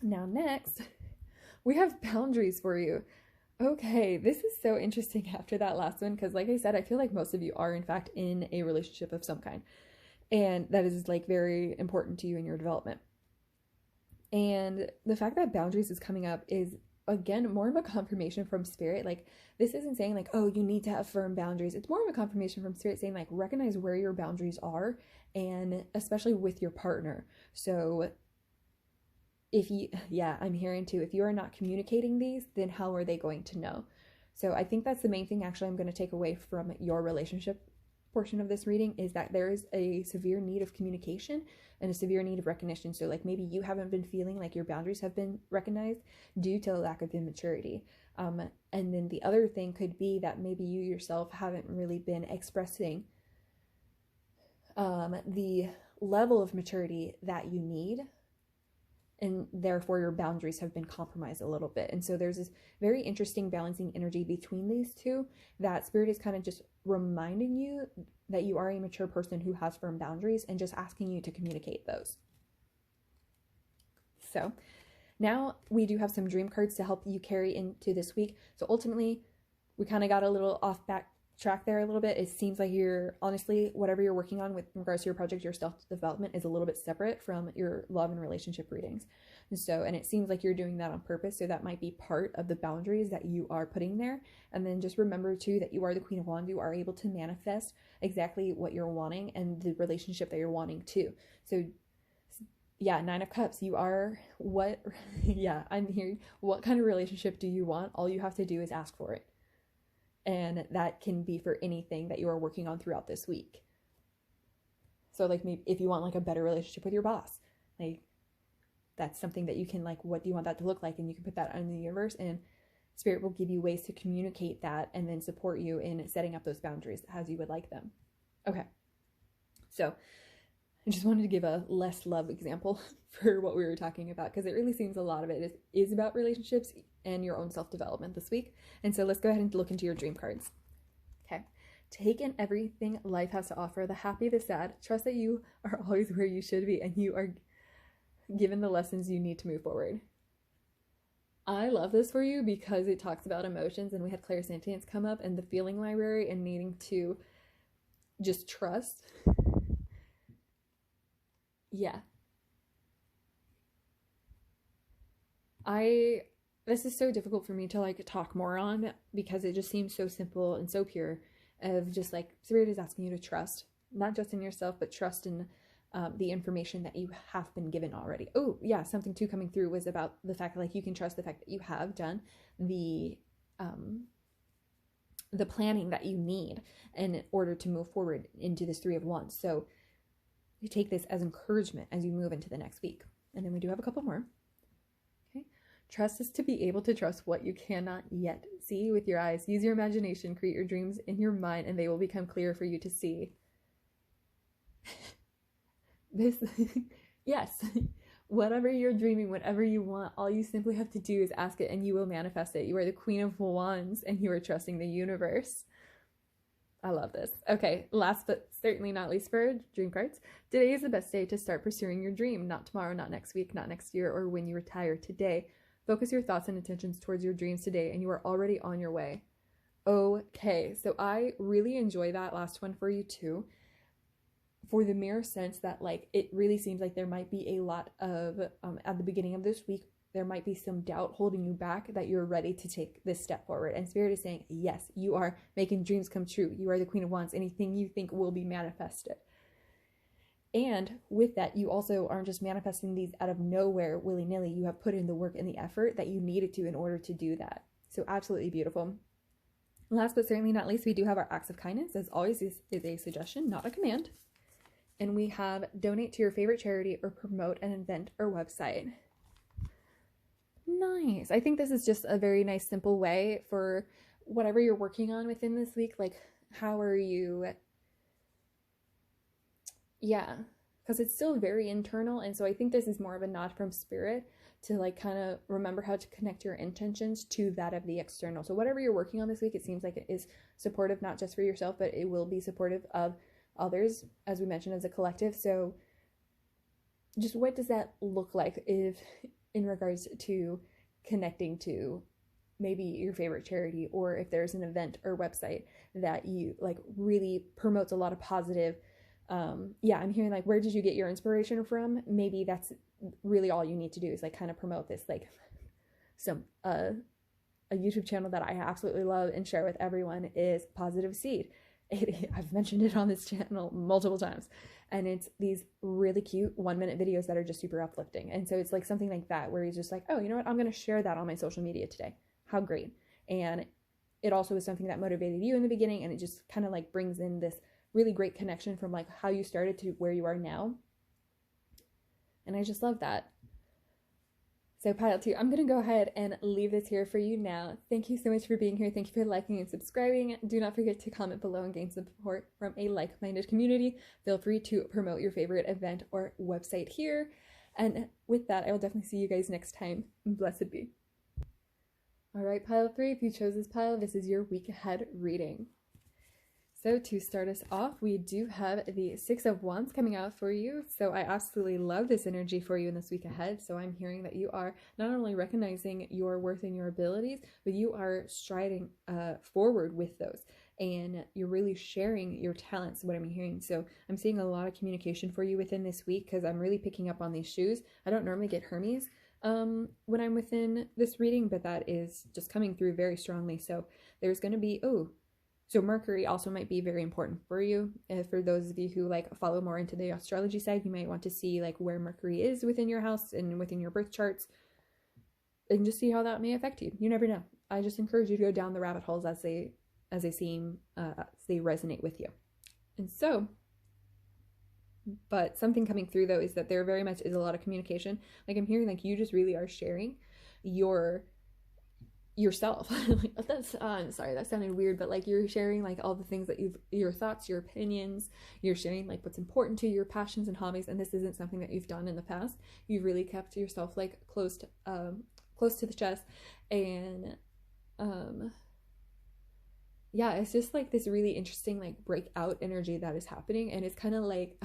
Speaker 1: Now next, we have boundaries for you. Okay, this is so interesting after that last one, because like I said, I feel like most of you are in fact in a relationship of some kind, and that is like very important to you in your development. And the fact that boundaries is coming up is again more of a confirmation from Spirit. Like, this isn't saying like, oh, you need to have firm boundaries. It's more of a confirmation from Spirit saying like, recognize where your boundaries are, and especially with your partner. So if you, I'm hearing too, if you are not communicating these, then how are they going to know? So I think that's the main thing actually I'm going to take away from your relationship portion of this reading, is that there is a severe need of communication and a severe need of recognition. So like maybe you haven't been feeling like your boundaries have been recognized due to a lack of immaturity. And then the other thing could be that maybe you yourself haven't really been expressing the level of maturity that you need, and therefore your boundaries have been compromised a little bit. And so there's this very interesting balancing energy between these two, that Spirit is kind of just reminding you that you are a mature person who has firm boundaries and just asking you to communicate those. So now we do have some dream cards to help you carry into this week. So ultimately, we kind of got a little off back track there a little bit. It seems like you're honestly, whatever you're working on with regards to your project, your self-development is a little bit separate from your love and relationship readings. And it seems like you're doing that on purpose. So that might be part of the boundaries that you are putting there. And then just remember too, that you are the Queen of Wands. You are able to manifest exactly what you're wanting and the relationship that you're wanting too. So yeah, Nine of Cups, you are what, I'm hearing, what kind of relationship do you want? All you have to do is ask for it. And that can be for anything that you are working on throughout this week. So like maybe if you want like a better relationship with your boss, like that's something that you can like, what do you want that to look like? And you can put that in the universe, and Spirit will give you ways to communicate that and then support you in setting up those boundaries as you would like them. Okay. So I just wanted to give a less love example for what we were talking about, because it really seems a lot of it is about relationships and your own self-development this week. And so let's go ahead and look into your dream cards. Okay. Take in everything life has to offer, the happy, the sad. Trust that you are always where you should be, and you are given the lessons you need to move forward. I love this for you because it talks about emotions, and we had clairsentience come up and the feeling library and needing to just trust. Yeah. This is so difficult for me to like talk more on, because it just seems so simple and so pure, of just like Spirit is asking you to trust, not just in yourself, but trust in the information that you have been given already. Oh yeah, something too coming through was about the fact that like you can trust the fact that you have done the planning that you need in order to move forward into this Three of Wands. So you take this as encouragement as you move into the next week. And then we do have a couple more. Okay. Trust is to be able to trust what you cannot yet see with your eyes. Use your imagination, create your dreams in your mind, and they will become clear for you to see. Yes, whatever you're dreaming, whatever you want, all you simply have to do is ask it and you will manifest it. You are the Queen of Wands and you are trusting the universe. I love this. Okay, last but certainly not least for dream cards. Today is the best day to start pursuing your dream. Not tomorrow, not next week, not next year, or when you retire. Today. Focus your thoughts and intentions towards your dreams today, and you are already on your way. Okay, so I really enjoy that last one for you too, for the mere sense that like it really seems like there might be a lot of at the beginning of this week, there might be some doubt holding you back that you're ready to take this step forward. And Spirit is saying, yes, you are making dreams come true. You are the Queen of Wands. Anything you think will be manifested. And with that, you also aren't just manifesting these out of nowhere willy-nilly. You have put in the work and the effort that you needed to in order to do that. So absolutely beautiful. Last but certainly not least, we do have our acts of kindness. As always, this is a suggestion, not a command. And we have donate to your favorite charity or promote an event or website. Nice. I think this is just a very nice, simple way for whatever you're working on within this week. Like, how are you? Yeah, because it's still very internal. And so I think this is more of a nod from spirit to like kind of remember how to connect your intentions to that of the external. So whatever you're working on this week, it seems like it is supportive, not just for yourself, but it will be supportive of others, as we mentioned, as a collective. So just what does that look like if in regards to connecting to maybe your favorite charity, or if there's an event or website that you like really promotes a lot of positive, yeah, I'm hearing like, where did you get your inspiration from? Maybe that's really all you need to do is like kind of promote this, like some a YouTube channel that I absolutely love and share with everyone is Positive Seed. I've mentioned it on this channel multiple times, and it's these really cute 1-minute videos that are just super uplifting. And so it's like something like that where he's just like, oh, you know what, I'm going to share that on my social media today. How great. And it also is something that motivated you in the beginning, and it just kind of like brings in this really great connection from like how you started to where you are now. And I just love that. So pile 2, I'm going to go ahead and leave this here for you now. Thank you so much for being here. Thank you for liking and subscribing. Do not forget to comment below and gain support from a like-minded community. Feel free to promote your favorite event or website here. And with that, I will definitely see you guys next time. Blessed be. All right, pile 3, if you chose this pile, this is your week ahead reading. So to start us off, we do have the 6 of Wands coming out for you. So I absolutely love this energy for you in this week ahead. So I'm hearing that you are not only recognizing your worth and your abilities, but you are striding forward with those. And you're really sharing your talents, what I'm hearing. So I'm seeing a lot of communication for you within this week, because I'm really picking up on these shoes. I don't normally get Hermes when I'm within this reading, but that is just coming through very strongly. So there's going to be, so Mercury also might be very important for you. For those of you who like follow more into the astrology side, you might want to see like where Mercury is within your house and within your birth charts, and just see how that may affect you. You never know. I just encourage you to go down the rabbit holes as they seem, as they resonate with you. And so, but something coming through though is that there very much is a lot of communication. Like I'm hearing like you just really are sharing yourself. Like that's sorry, that sounded weird, but like you're sharing like all the things that your thoughts, your opinions, you're sharing like what's important to you, your passions and hobbies. And this isn't something that you've done in the past. You've really kept yourself like close to the chest. And yeah, it's just like this really interesting like breakout energy that is happening. And it's kind of like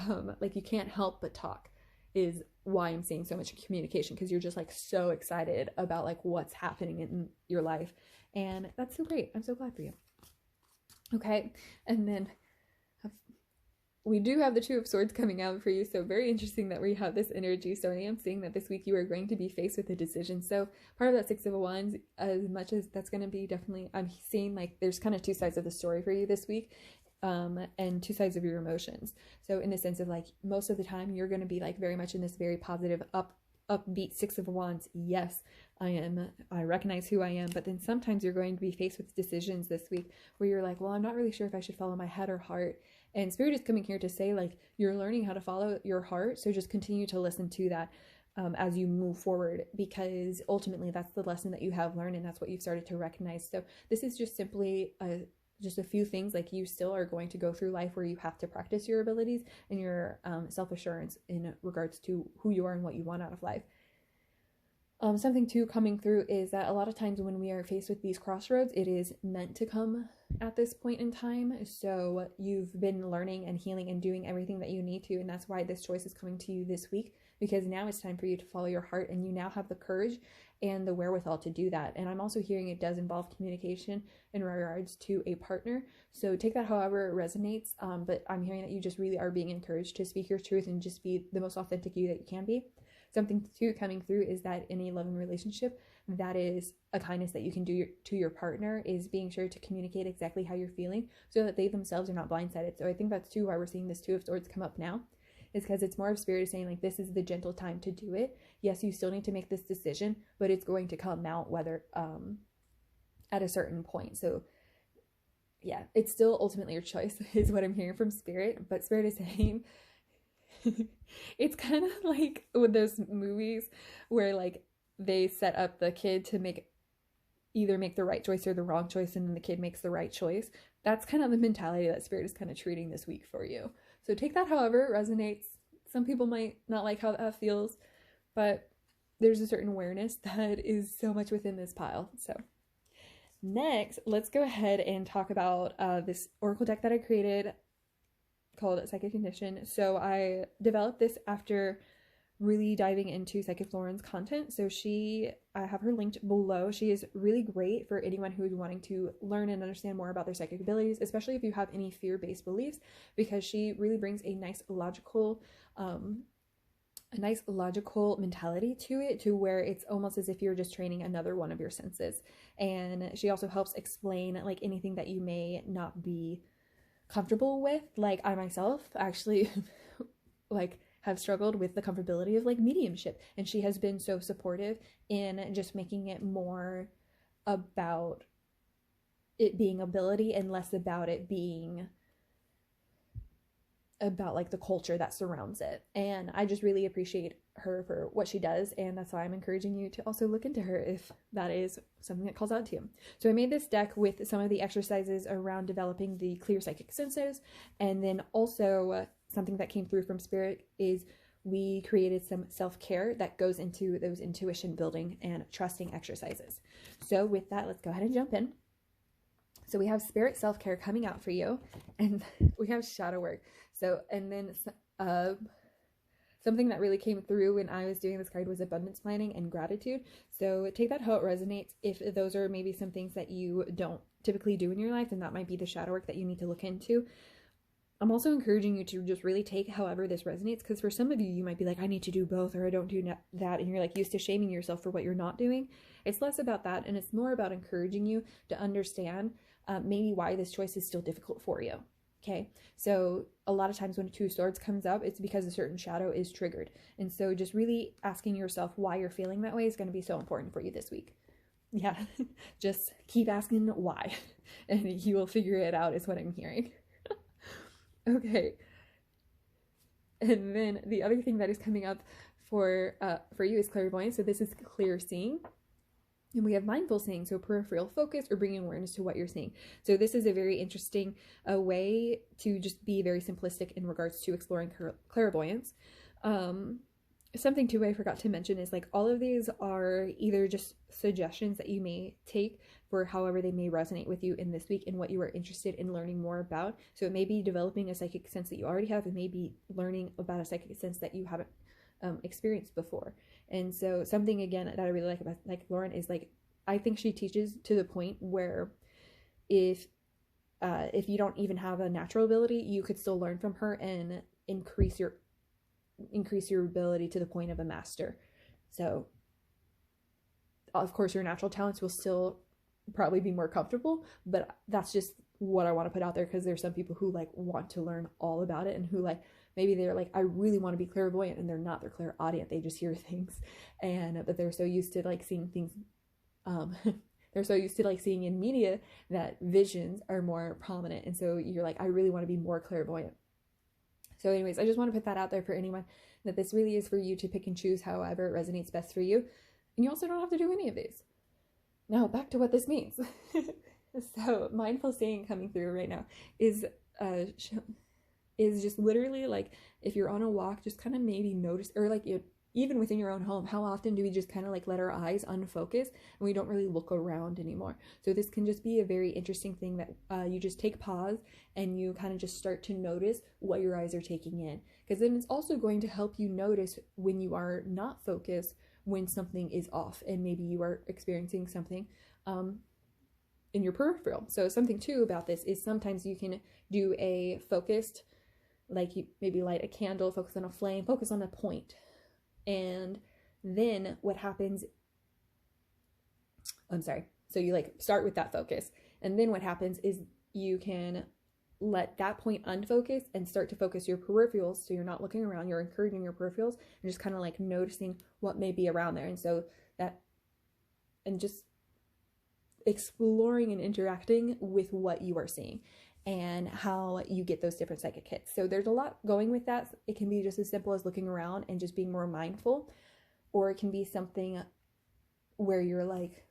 Speaker 1: you can't help but talk is why I'm seeing so much communication, because you're just like so excited about like what's happening in your life, and that's so great. I'm so glad for you. Okay, and then we do have the 2 of Swords coming out for you, so very interesting that we have this energy. So I am seeing that this week you are going to be faced with a decision. So part of that 6 of Wands, as much as that's going to be definitely, I'm seeing like there's kind of 2 sides of the story for you this week. And 2 sides of your emotions. So in the sense of like most of the time you're going to be like very much in this very positive upbeat 6 of Wands. Yes, I recognize who I am. But then sometimes you're going to be faced with decisions this week where you're like, well, I'm not really sure if I should follow my head or heart. And Spirit is coming here to say like you're learning how to follow your heart. So just continue to listen to that as you move forward, because ultimately that's the lesson that you have learned, and that's what you've started to recognize. So this is just simply just a few things. Like you still are going to go through life where you have to practice your abilities and your self-assurance in regards to who you are and what you want out of life. Something too coming through is that a lot of times when we are faced with these crossroads, it is meant to come at this point in time. So you've been learning and healing and doing everything that you need to, and that's why this choice is coming to you this week, because now it's time for you to follow your heart, and you now have the courage and the wherewithal to do that. And I'm also hearing it does involve communication in regards to a partner. So take that however it resonates. But I'm hearing that you just really are being encouraged to speak your truth and just be the most authentic you that you can be. Something too coming through is that in a loving relationship, that is a kindness that you can do to your partner, is being sure to communicate exactly how you're feeling so that they themselves are not blindsided. So I think that's too why we're seeing this 2 of Swords come up now, is because it's more of Spirit saying like this is the gentle time to do it. Yes, you still need to make this decision, but it's going to come out whether at a certain point. So yeah, it's still ultimately your choice is what I'm hearing from Spirit, but Spirit is saying it's kind of like with those movies where like they set up the kid to either make the right choice or the wrong choice, and then the kid makes the right choice. That's kind of the mentality that Spirit is kind of treating this week for you. So take that however it resonates. Some people might not like how that feels, but there's a certain awareness that is so much within this pile. So next, let's go ahead and talk about this oracle deck that I created called Psychic Condition. So I developed this after really diving into Psychic Lauren's content. So I have her linked below. She is really great for anyone who is wanting to learn and understand more about their psychic abilities, especially if you have any fear-based beliefs, because she really brings a nice logical mentality to it, to where it's almost as if you're just training another one of your senses. And she also helps explain like anything that you may not be comfortable with. Like I myself actually like have struggled with the comfortability of like mediumship, and she has been so supportive in just making it more about it being ability and less about it being about like the culture that surrounds it. And I just really appreciate her for what she does, and that's why I'm encouraging you to also look into her if that is something that calls out to you. So I made this deck with some of the exercises around developing the clear psychic senses, and then also something that came through from Spirit is we created some self-care that goes into those intuition building and trusting exercises. So with that, let's go ahead and jump in. So we have Spirit self-care coming out for you, and we have shadow work. So, and then something that really came through when I was doing this card was abundance planning and gratitude. So take that how it resonates. If those are maybe some things that you don't typically do in your life, then that might be the shadow work that you need to look into. I'm also encouraging you to just really take however this resonates, because for some of you, you might be like, I need to do both, or I don't do that, and you're like used to shaming yourself for what you're not doing. It's less about that, and it's more about encouraging you to understand maybe why this choice is still difficult for you. Okay, so a lot of times when Two Swords comes up, it's because a certain shadow is triggered. And so just really asking yourself why you're feeling that way is going to be so important for you this week. Yeah, just keep asking why, and you will figure it out is what I'm hearing. Okay, and then the other thing that is coming up for you is clairvoyance. So this is clear seeing. And we have mindful seeing, so peripheral focus or bringing awareness to what you're seeing. So this is a very interesting way to just be very simplistic in regards to exploring clairvoyance. Something too I forgot to mention is like all of these are either just suggestions that you may take for however they may resonate with you in this week and what you are interested in learning more about. So it may be developing a psychic sense that you already have. It may be learning about a psychic sense that you haven't experienced before. And so something again that I really like about like Lauren is like, I think she teaches to the point where if you don't even have a natural ability, you could still learn from her and increase your ability to the point of a master. So of course your natural talents will still probably be more comfortable, but that's just what I want to put out there, because there's some people who like want to learn all about it, and who like maybe they're like, I really want to be clairvoyant, and they're not, they're clairaudient, they just hear things, and but they're so used to like seeing things they're so used to like seeing in media that visions are more prominent, and so you're like, I really want to be more clairvoyant. So anyways, I just want to put that out there for anyone, that this really is for you to pick and choose however it resonates best for you, and you also don't have to do any of these. Now back to what this means. So mindful seeing coming through right now is just literally like, if you're on a walk, just kind of maybe notice, or like even within your own home, how often do we just kind of like let our eyes unfocus and we don't really look around anymore? So this can just be a very interesting thing that you just take pause and you kind of just start to notice what your eyes are taking in, because then it's also going to help you notice when you are not focused, when something is off, and maybe you are experiencing something in your peripheral. So something too about this is sometimes you can do a focused, like you maybe light a candle, focus on a flame, focus on a point. And then what happens, so you like start with that focus, and then what happens is you can let that point unfocus and start to focus your peripherals. So you're not looking around, you're encouraging your peripherals and just kind of like noticing what may be around there. And so that, and just exploring and interacting with what you are seeing and how you get those different psychic hits. So there's a lot going with that. It can be just as simple as looking around and just being more mindful, or it can be something where you're like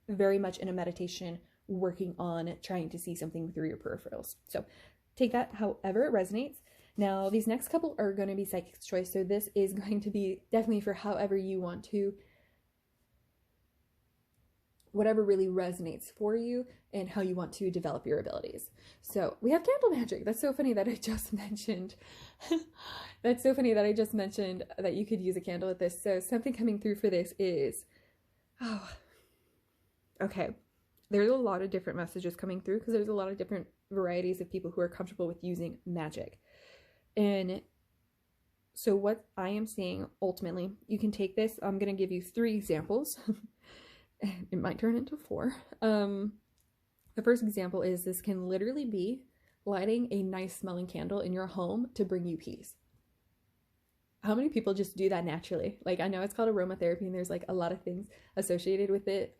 Speaker 1: very much in a meditation, working on trying to see something through your peripherals. So take that however it resonates. Now, these next couple are going to be psychic's choice. So this is going to be definitely for however you want to, whatever really resonates for you and how you want to develop your abilities. So we have candle magic. That's so funny that I just mentioned. That's so funny that I just mentioned that you could use a candle with this. So something coming through for this is, okay. There's a lot of different messages coming through because there's a lot of different varieties of people who are comfortable with using magic. And so what I am seeing ultimately, you can take this. I'm going to give you 3 examples. It might turn into 4. The first example is this can literally be lighting a nice smelling candle in your home to bring you peace. How many people just do that naturally? Like, I know it's called aromatherapy and there's like a lot of things associated with it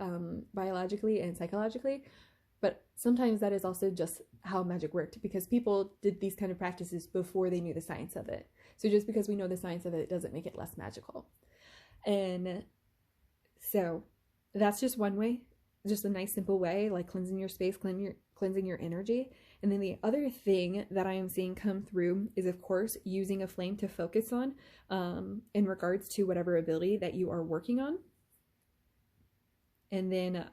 Speaker 1: biologically and psychologically, but sometimes that is also just how magic worked, because people did these kind of practices before they knew the science of it. So just because we know the science of it doesn't make it less magical. And so that's just one way, just a nice simple way, like cleansing your space, cleansing your energy. And then the other thing that I am seeing come through is, of course, using a flame to focus on in regards to whatever ability that you are working on. And then,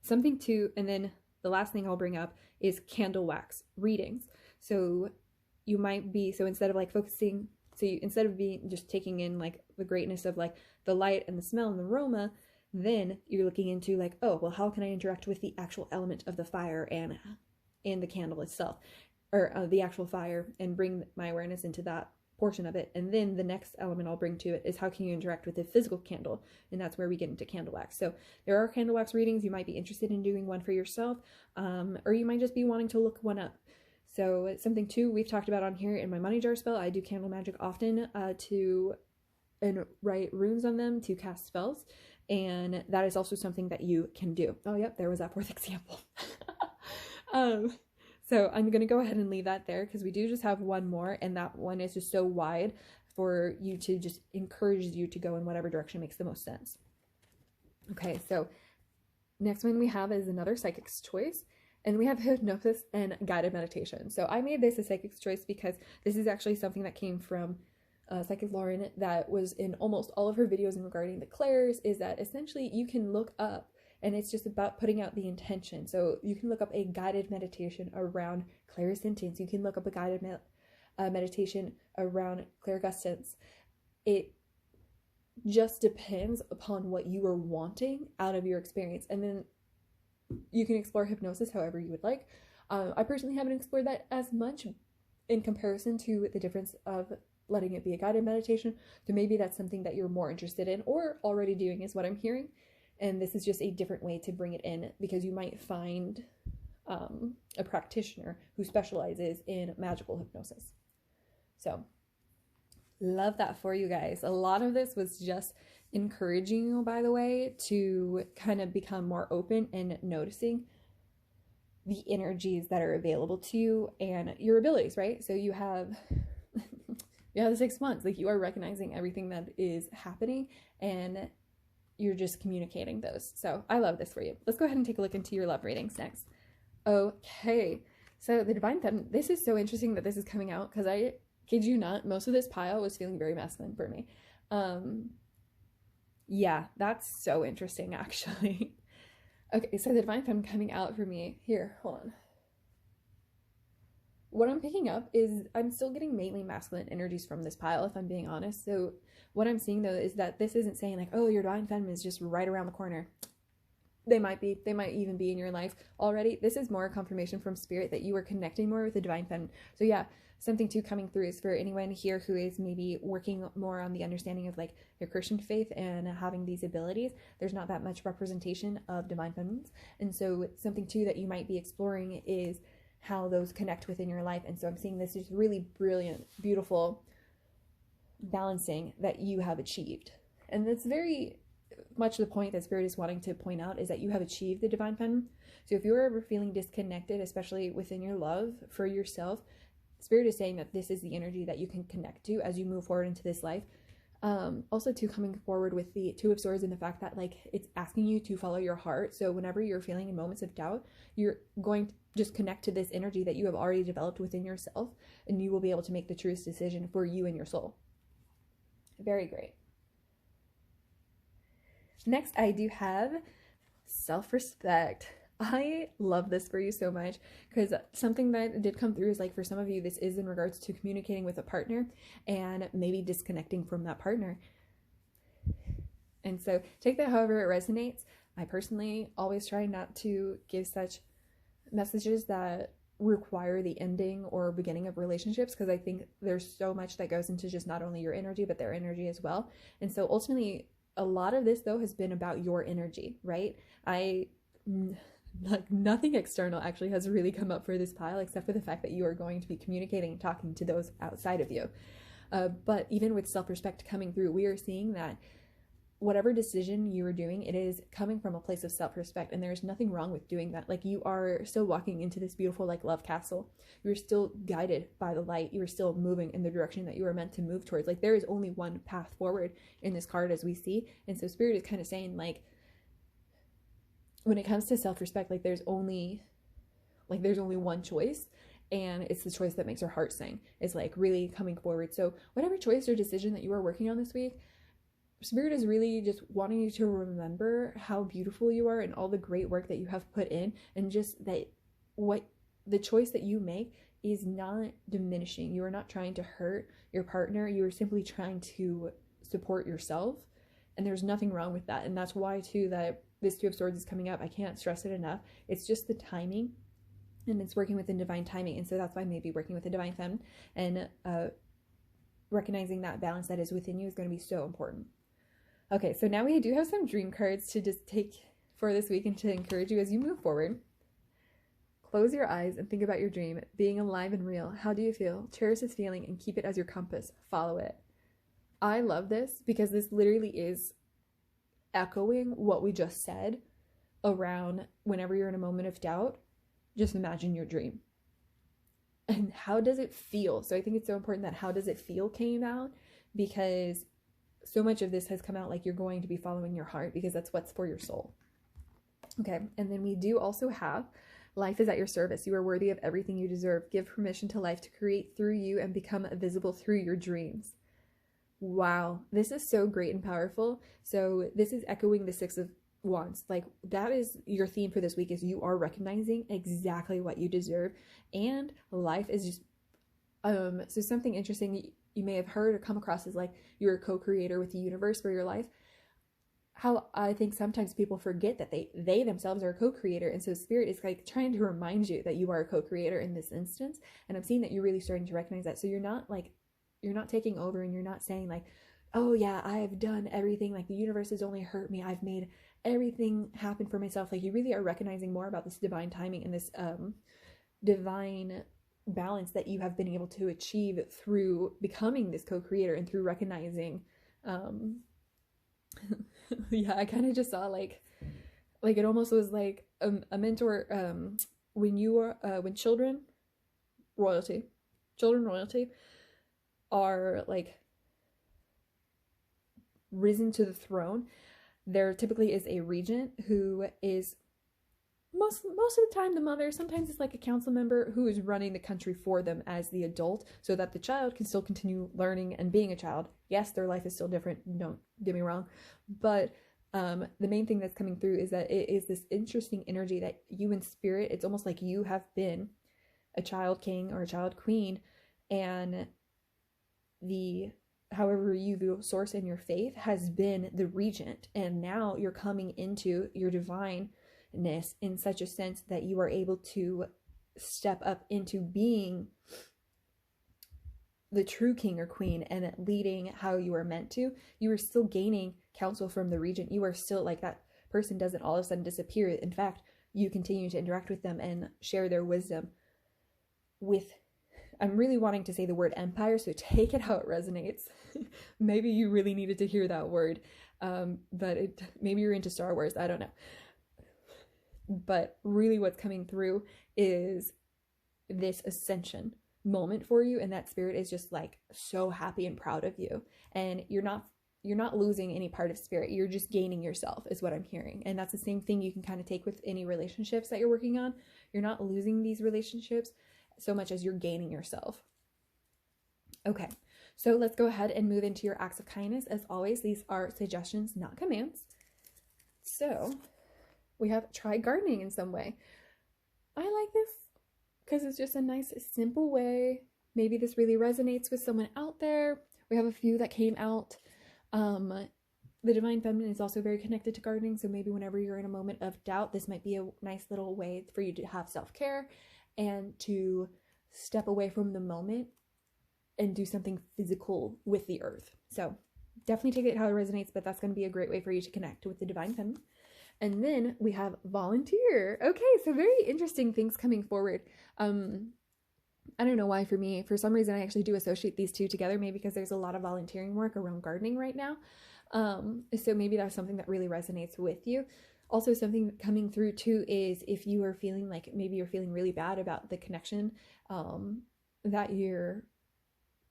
Speaker 1: something to, and then the last thing I'll bring up is candle wax readings. So you might be, so instead of like focusing, instead of being just taking in like the greatness of like the light and the smell and the aroma, then you're looking into like, oh, well, how can I interact with the actual element of the fire and the candle itself, or the actual fire, and bring my awareness into that portion of it. And then the next element I'll bring to it is how can you interact with the physical candle, and that's where we get into candle wax. So there are candle wax readings. You might be interested in doing one for yourself, or you might just be wanting to look one up. So it's something too we've talked about on here in my money jar spell. I do candle magic often and write runes on them to cast spells. And that is also something that you can do. Oh, yep, there was that 4th example. So I'm going to go ahead and leave that there because we do just have one more, and that one is just so wide for you to just encourage you to go in whatever direction makes the most sense. Okay, so next one we have is another psychic's choice, and we have hypnosis and guided meditation. So I made this a psychic's choice because this is actually something that came from Psychic Lauren, that was in almost all of her videos in regarding the clairs, is that essentially you can look up, and it's just about putting out the intention. So you can look up a guided meditation around clairsentience. You can look up a guided meditation around clairgustance. It just depends upon what you are wanting out of your experience. And then you can explore hypnosis however you would like. I personally haven't explored that as much in comparison to the difference of letting it be a guided meditation. So maybe that's something that you're more interested in or already doing, is what I'm hearing. And this is just a different way to bring it in, because you might find a practitioner who specializes in magical hypnosis. So love that for you guys. A lot of this was just encouraging you, by the way, to kind of become more open and noticing the energies that are available to you and your abilities, right? So you have the 6 months, like you are recognizing everything that is happening and you're just communicating those. So I love this for you. Let's go ahead and take a look into your love readings next. Okay, so the Divine Feminine, this is so interesting that this is coming out, because I kid you not, most of this pile was feeling very masculine for me. Yeah, that's so interesting actually. Okay, so the Divine Feminine coming out for me here, hold on. What I'm picking up is I'm still getting mainly masculine energies from this pile, if I'm being honest. So what I'm seeing though is that this isn't saying like, oh, your Divine Feminine is just right around the corner. They might even be in your life already. This is more confirmation from Spirit that you are connecting more with the Divine Feminine. So yeah, something too coming through is for anyone here who is maybe working more on the understanding of like their Christian faith and having these abilities. There's not that much representation of Divine Feminines. And so something too that you might be exploring is how those connect within your life. And so I'm seeing this is really brilliant, beautiful balancing that you have achieved. And that's very much the point that Spirit is wanting to point out, is that you have achieved the Divine Feminine. So if you're ever feeling disconnected, especially within your love for yourself, Spirit is saying that this is the energy that you can connect to as you move forward into this life. Also too, coming forward with the Two of Swords and the fact that like it's asking you to follow your heart. So whenever you're feeling in moments of doubt, you're going to just connect to this energy that you have already developed within yourself, and you will be able to make the truest decision for you and your soul. Very great. Next, I do have self-respect. I love this for you so much, because something that did come through is like, for some of you, this is in regards to communicating with a partner and maybe disconnecting from that partner. And so take that however it resonates. I personally always try not to give such messages that require the ending or beginning of relationships, because I think there's so much that goes into just not only your energy, but their energy as well. And so ultimately, a lot of this though has been about your energy, right? Like nothing external actually has really come up for this pile, except for the fact that you are going to be communicating and talking to those outside of you. But even with self-respect coming through, we are seeing that whatever decision you are doing, it is coming from a place of self-respect, and there's nothing wrong with doing that. Like, you are still walking into this beautiful like love castle. You're still guided by the light. You are still moving in the direction that you are meant to move towards. Like, there is only one path forward in this card, as we see. And so Spirit is kind of saying, like, when it comes to self-respect, like there's only one choice, and it's the choice that makes your heart sing. It's like really coming forward. So whatever choice or decision that you are working on this week, Spirit is really just wanting you to remember how beautiful you are and all the great work that you have put in, and just that what the choice that you make is not diminishing. You are not trying to hurt your partner. You are simply trying to support yourself, and there's nothing wrong with that. And that's why too that this Two of Swords is coming up. I can't stress it enough. It's just the timing, and it's working within divine timing. And so that's why maybe working with the divine feminine and recognizing that balance that is within you is going to be so important. Okay, so now we do have some dream cards to just take for this week and to encourage you as you move forward. Close your eyes and think about your dream being alive and real. How do you feel? Cherish this feeling and keep it as your compass. Follow it. I love this because this literally is echoing what we just said around whenever you're in a moment of doubt, just imagine your dream. And how does it feel? So I think it's so important that how does it feel came out, because so much of this has come out like you're going to be following your heart, because that's what's for your soul. Okay, and then we do also have life is at your service. You are worthy of everything you deserve. Give permission to life to create through you and become visible through your dreams. Wow, this is so great and powerful. So this is echoing the Six of Wands. Like, that is your theme for this week, is you are recognizing exactly what you deserve, and life is just so something interesting you may have heard or come across is like you're a co-creator with the universe for your life. How I think sometimes people forget that they themselves are a co-creator, and so Spirit is like trying to remind you that you are a co-creator in this instance. And I'm seeing that you're really starting to recognize that. So you're not taking over, and you're not saying like, oh yeah, I've done everything, like the universe has only hurt me, I've made everything happen for myself. Like, you really are recognizing more about this divine timing and this divine balance that you have been able to achieve through becoming this co-creator and through recognizing yeah, I kind of just saw like it almost was like a mentor when children royalty are like risen to the throne. There typically is a regent who is most of the time the mother. Sometimes it's like a council member who is running the country for them as the adult, so that the child can still continue learning and being a child. Yes, their life is still different, don't get me wrong, but the main thing that's coming through is that it is this interesting energy that you in Spirit, it's almost like you have been a child king or a child queen, and however you view source in your faith has been the regent, and now you're coming into your divineness in such a sense that you are able to step up into being the true king or queen and leading how you are meant to. You are still gaining counsel from the regent. You are still like, that person doesn't all of a sudden disappear. In fact, you continue to interact with them and share their wisdom with, I'm really wanting to say the word empire, so take it how it resonates. Maybe you really needed to hear that word, but maybe you're into Star Wars, I don't know. But really what's coming through is this ascension moment for you, and that Spirit is just like so happy and proud of you. And you're not you're not losing any part of spirit. You're just gaining yourself is what I'm hearing. And that's the same thing you can kind of take with any relationships that you're working on. You're not losing these relationships so much as you're gaining yourself. Okay, so let's go ahead and move into your acts of kindness. As always, these are suggestions, not commands. So we have try gardening in some way. I like this because it's just a nice, simple way. Maybe this really resonates with someone out there. We have a few that came out. The Divine Feminine is also very connected to gardening. So maybe whenever you're in a moment of doubt, this might be a nice little way for you to have self-care and to step away from the moment and do something physical with the earth. So definitely take it how it resonates, but that's going to be a great way for you to connect with the Divine Feminine. And then we have volunteer. Okay, so very interesting things coming forward. I don't know why for me. For some reason, I actually do associate these two together, maybe because there's a lot of volunteering work around gardening right now. So maybe that's something that really resonates with you. Also, something coming through too is if you are feeling like maybe you're feeling really bad about the connection that you're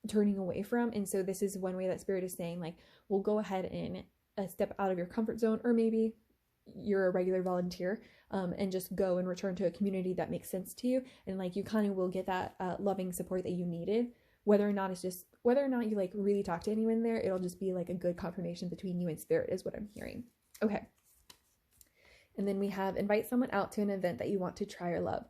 Speaker 1: turning away from. And so this is one way that Spirit is saying, like, well, go ahead and step out of your comfort zone, or maybe you're a regular volunteer and just go and return to a community that makes sense to you. And like, you kind of will get that loving support that you needed, whether or not you like really talk to anyone there, it'll just be like a good confirmation between you and Spirit is what I'm hearing. Okay. And then we have invite someone out to an event that you want to try or love.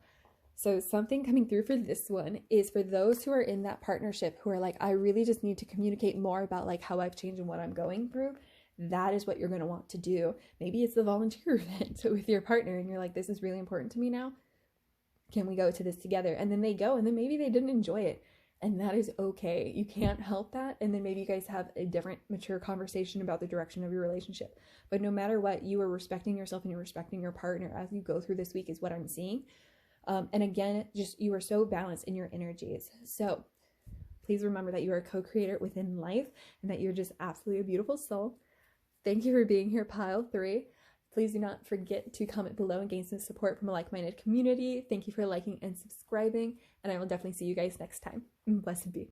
Speaker 1: So something coming through for this one is for those who are in that partnership who are like, I really just need to communicate more about like how I've changed and what I'm going through. That is what you're going to want to do. Maybe it's the volunteer event with your partner and you're like, this is really important to me now. Can we go to this together? And then they go, and then maybe they didn't enjoy it. And that is okay. You can't help that. And then maybe you guys have a different mature conversation about the direction of your relationship. But no matter what, you are respecting yourself and you're respecting your partner as you go through this week is what I'm seeing. And again, just you are so balanced in your energies. So please remember that you are a co-creator within life and that you're just absolutely a beautiful soul. Thank you for being here, Pile 3. Please do not forget to comment below and gain some support from a like-minded community. Thank you for liking and subscribing, and I will definitely see you guys next time. Blessed be.